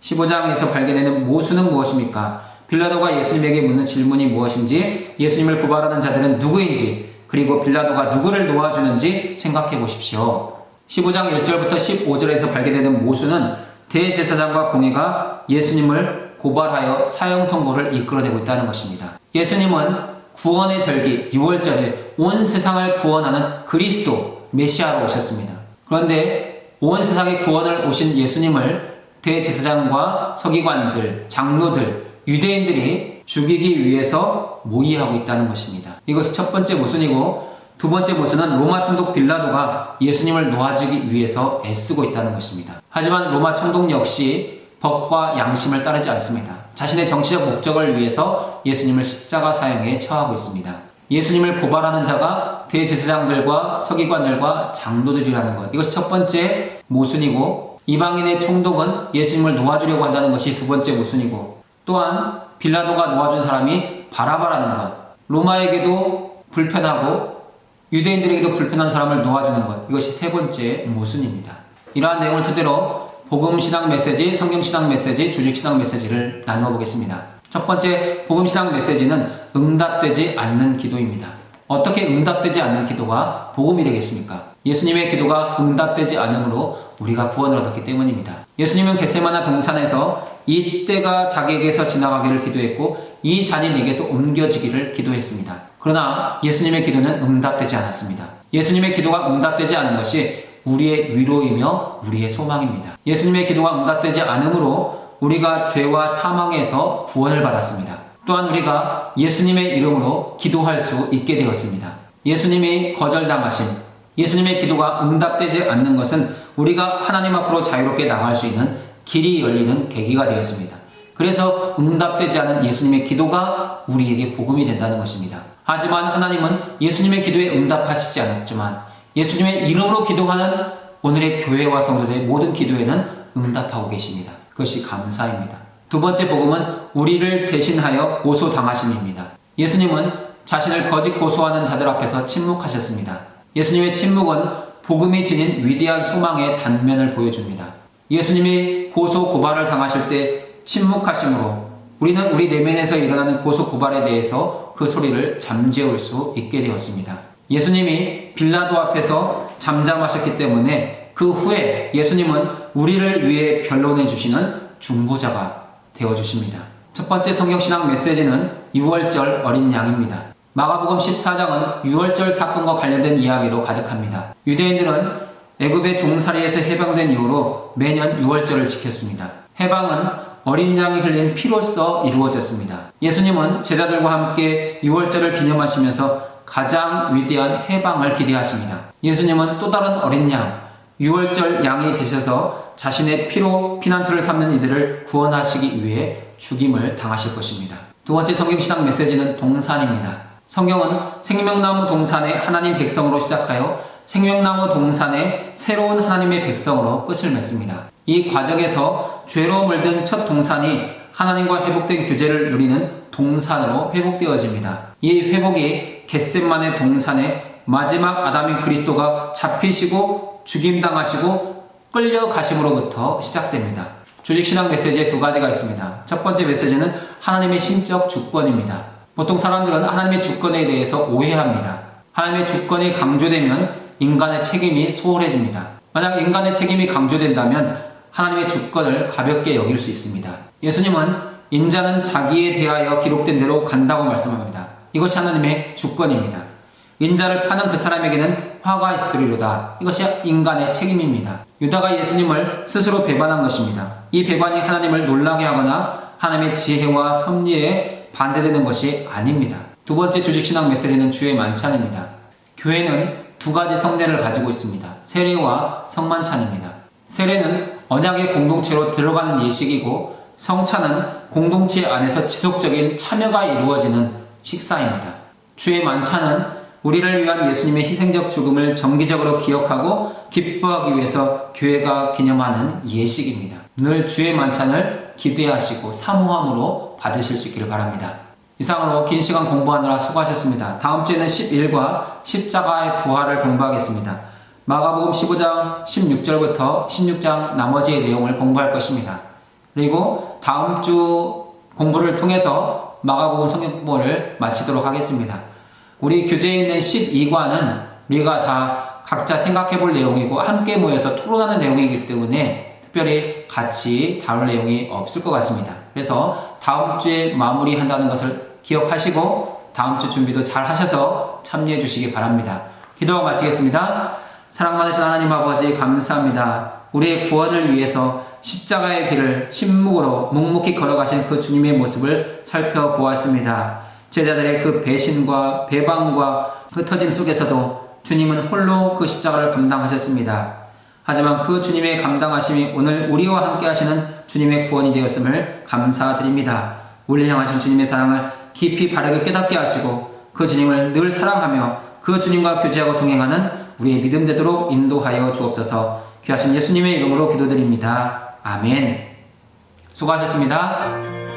15장에서 발견되는 모순은 무엇입니까? 빌라도가 예수님에게 묻는 질문이 무엇인지, 예수님을 고발하는 자들은 누구인지, 그리고 빌라도가 누구를 도와주는지 생각해 보십시오. 15장 1절부터 15절에서 발견되는 모순은 대제사장과 공회가 예수님을 고발하여 사형 선고를 이끌어내고 있다는 것입니다. 예수님은 구원의 절기 6월절에 온 세상을 구원하는 그리스도 메시아로 오셨습니다. 그런데 온 세상의 구원을 오신 예수님을 대제사장과 서기관들, 장로들, 유대인들이 죽이기 위해서 모의하고 있다는 것입니다. 이것이 첫 번째 모순이고, 두 번째 모순은 로마 총독 빌라도가 예수님을 놓아주기 위해서 애쓰고 있다는 것입니다. 하지만 로마 총독 역시 법과 양심을 따르지 않습니다. 자신의 정치적 목적을 위해서 예수님을 십자가 사형에 처하고 있습니다. 예수님을 고발하는 자가 대제사장들과 서기관들과 장로들이라는 것, 이것이 첫 번째 모순이고, 이방인의 총독은 예수님을 놓아주려고 한다는 것이 두 번째 모순이고, 또한 빌라도가 놓아준 사람이 바라바라는 것, 로마에게도 불편하고 유대인들에게도 불편한 사람을 놓아주는 것, 이것이 세 번째 모순입니다. 이러한 내용을 토대로 복음신앙 메시지, 성경신앙 메시지, 조직신앙 메시지를 나누어 보겠습니다. 첫 번째 복음신앙 메시지는 응답되지 않는 기도입니다. 어떻게 응답되지 않는 기도가 복음이 되겠습니까? 예수님의 기도가 응답되지 않으므로 우리가 구원을 얻었기 때문입니다. 예수님은 겟세마네 동산에서 이 때가 자기에게서 지나가기를 기도했고 이 잔이 내게서 옮겨지기를 기도했습니다. 그러나 예수님의 기도는 응답되지 않았습니다. 예수님의 기도가 응답되지 않은 것이 우리의 위로이며 우리의 소망입니다. 예수님의 기도가 응답되지 않으므로 우리가 죄와 사망에서 구원을 받았습니다. 또한 우리가 예수님의 이름으로 기도할 수 있게 되었습니다. 예수님이 거절당하심, 예수님의 기도가 응답되지 않는 것은 우리가 하나님 앞으로 자유롭게 나갈 수 있는 길이 열리는 계기가 되었습니다. 그래서 응답되지 않은 예수님의 기도가 우리에게 복음이 된다는 것입니다. 하지만 하나님은 예수님의 기도에 응답하시지 않았지만 예수님의 이름으로 기도하는 오늘의 교회와 성도들의 모든 기도에는 응답하고 계십니다. 그것이 감사입니다. 두 번째 복음은 우리를 대신하여 고소당하심입니다. 예수님은 자신을 거짓 고소하는 자들 앞에서 침묵하셨습니다. 예수님의 침묵은 복음이 지닌 위대한 소망의 단면을 보여줍니다. 예수님이 고소 고발을 당하실 때 침묵하심으로 우리는 우리 내면에서 일어나는 고소 고발에 대해서 그 소리를 잠재울 수 있게 되었습니다. 예수님이 빌라도 앞에서 잠잠하셨기 때문에 그 후에 예수님은 우리를 위해 변론해 주시는 중보자가 되어주십니다. 첫 번째 성경신앙 메시지는 유월절 어린 양입니다. 마가복음 14장은 유월절 사건과 관련된 이야기로 가득합니다. 유대인들은 애굽의 종살이에서 해방된 이후로 매년 유월절을 지켰습니다. 해방은 어린 양이 흘린 피로써 이루어졌습니다. 예수님은 제자들과 함께 유월절을 기념하시면서 가장 위대한 해방을 기대하십니다. 예수님은 또 다른 어린 양, 유월절 양이 되셔서 자신의 피로 피난처를 삼는 이들을 구원하시기 위해 죽임을 당하실 것입니다. 두 번째 성경신앙 메시지는 동산입니다. 성경은 생명나무 동산의 하나님 백성으로 시작하여 생명나무 동산의 새로운 하나님의 백성으로 끝을 맺습니다. 이 과정에서 죄로 물든 첫 동산이 하나님과 회복된 교제를 누리는 동산으로 회복되어집니다. 이 회복이 겟세마네 동산의 마지막 아담인 그리스도가 잡히시고 죽임당하시고 끌려가심으로부터 시작됩니다. 조직신앙 메시지에 두 가지가 있습니다. 첫 번째 메시지는 하나님의 신적 주권입니다. 보통 사람들은 하나님의 주권에 대해서 오해합니다. 하나님의 주권이 강조되면 인간의 책임이 소홀해집니다. 만약 인간의 책임이 강조된다면 하나님의 주권을 가볍게 여길 수 있습니다. 예수님은 인자는 자기에 대하여 기록된 대로 간다고 말씀합니다. 이것이 하나님의 주권입니다. 인자를 파는 그 사람에게는 화가 있으리로다. 이것이 인간의 책임입니다. 유다가 예수님을 스스로 배반한 것입니다. 이 배반이 하나님을 놀라게 하거나 하나님의 지혜와 섭리에 반대되는 것이 아닙니다. 두 번째 조직신앙 메시지는 주의 만찬입니다. 교회는 두 가지 성례를 가지고 있습니다. 세례와 성만찬입니다. 세례는 언약의 공동체로 들어가는 예식이고 성찬은 공동체 안에서 지속적인 참여가 이루어지는 식사입니다. 주의 만찬은 우리를 위한 예수님의 희생적 죽음을 정기적으로 기억하고 기뻐하기 위해서 교회가 기념하는 예식입니다. 늘 주의 만찬을 기대하시고 사모함으로 받으실 수 있기를 바랍니다. 이상으로 긴 시간 공부하느라 수고하셨습니다. 다음 주에는 11과 십자가의 부활을 공부하겠습니다. 마가복음 15장 16절부터 16장 나머지의 내용을 공부할 것입니다. 그리고 다음 주 공부를 통해서 마가복음 성경 공부를 마치도록 하겠습니다. 우리 교재에 있는 12과는 우리가 다 각자 생각해 볼 내용이고 함께 모여서 토론하는 내용이기 때문에 특별히 같이 다룰 내용이 없을 것 같습니다. 그래서 다음 주에 마무리한다는 것을 기억하시고 다음 주 준비도 잘 하셔서 참여해 주시기 바랍니다. 기도하고 마치겠습니다. 사랑 많으신 하나님 아버지 감사합니다. 우리의 구원을 위해서 십자가의 길을 침묵으로 묵묵히 걸어가신 그 주님의 모습을 살펴보았습니다. 제자들의 그 배신과 배반과 흩어짐 속에서도 주님은 홀로 그 십자가를 감당하셨습니다. 하지만 그 주님의 감당하심이 오늘 우리와 함께 하시는 주님의 구원이 되었음을 감사드립니다. 우리를 향하신 주님의 사랑을 깊이 바르게 깨닫게 하시고 그 주님을 늘 사랑하며 그 주님과 교제하고 동행하는 우리의 믿음 되도록 인도하여 주옵소서. 귀하신 예수님의 이름으로 기도드립니다. 아멘. 수고하셨습니다.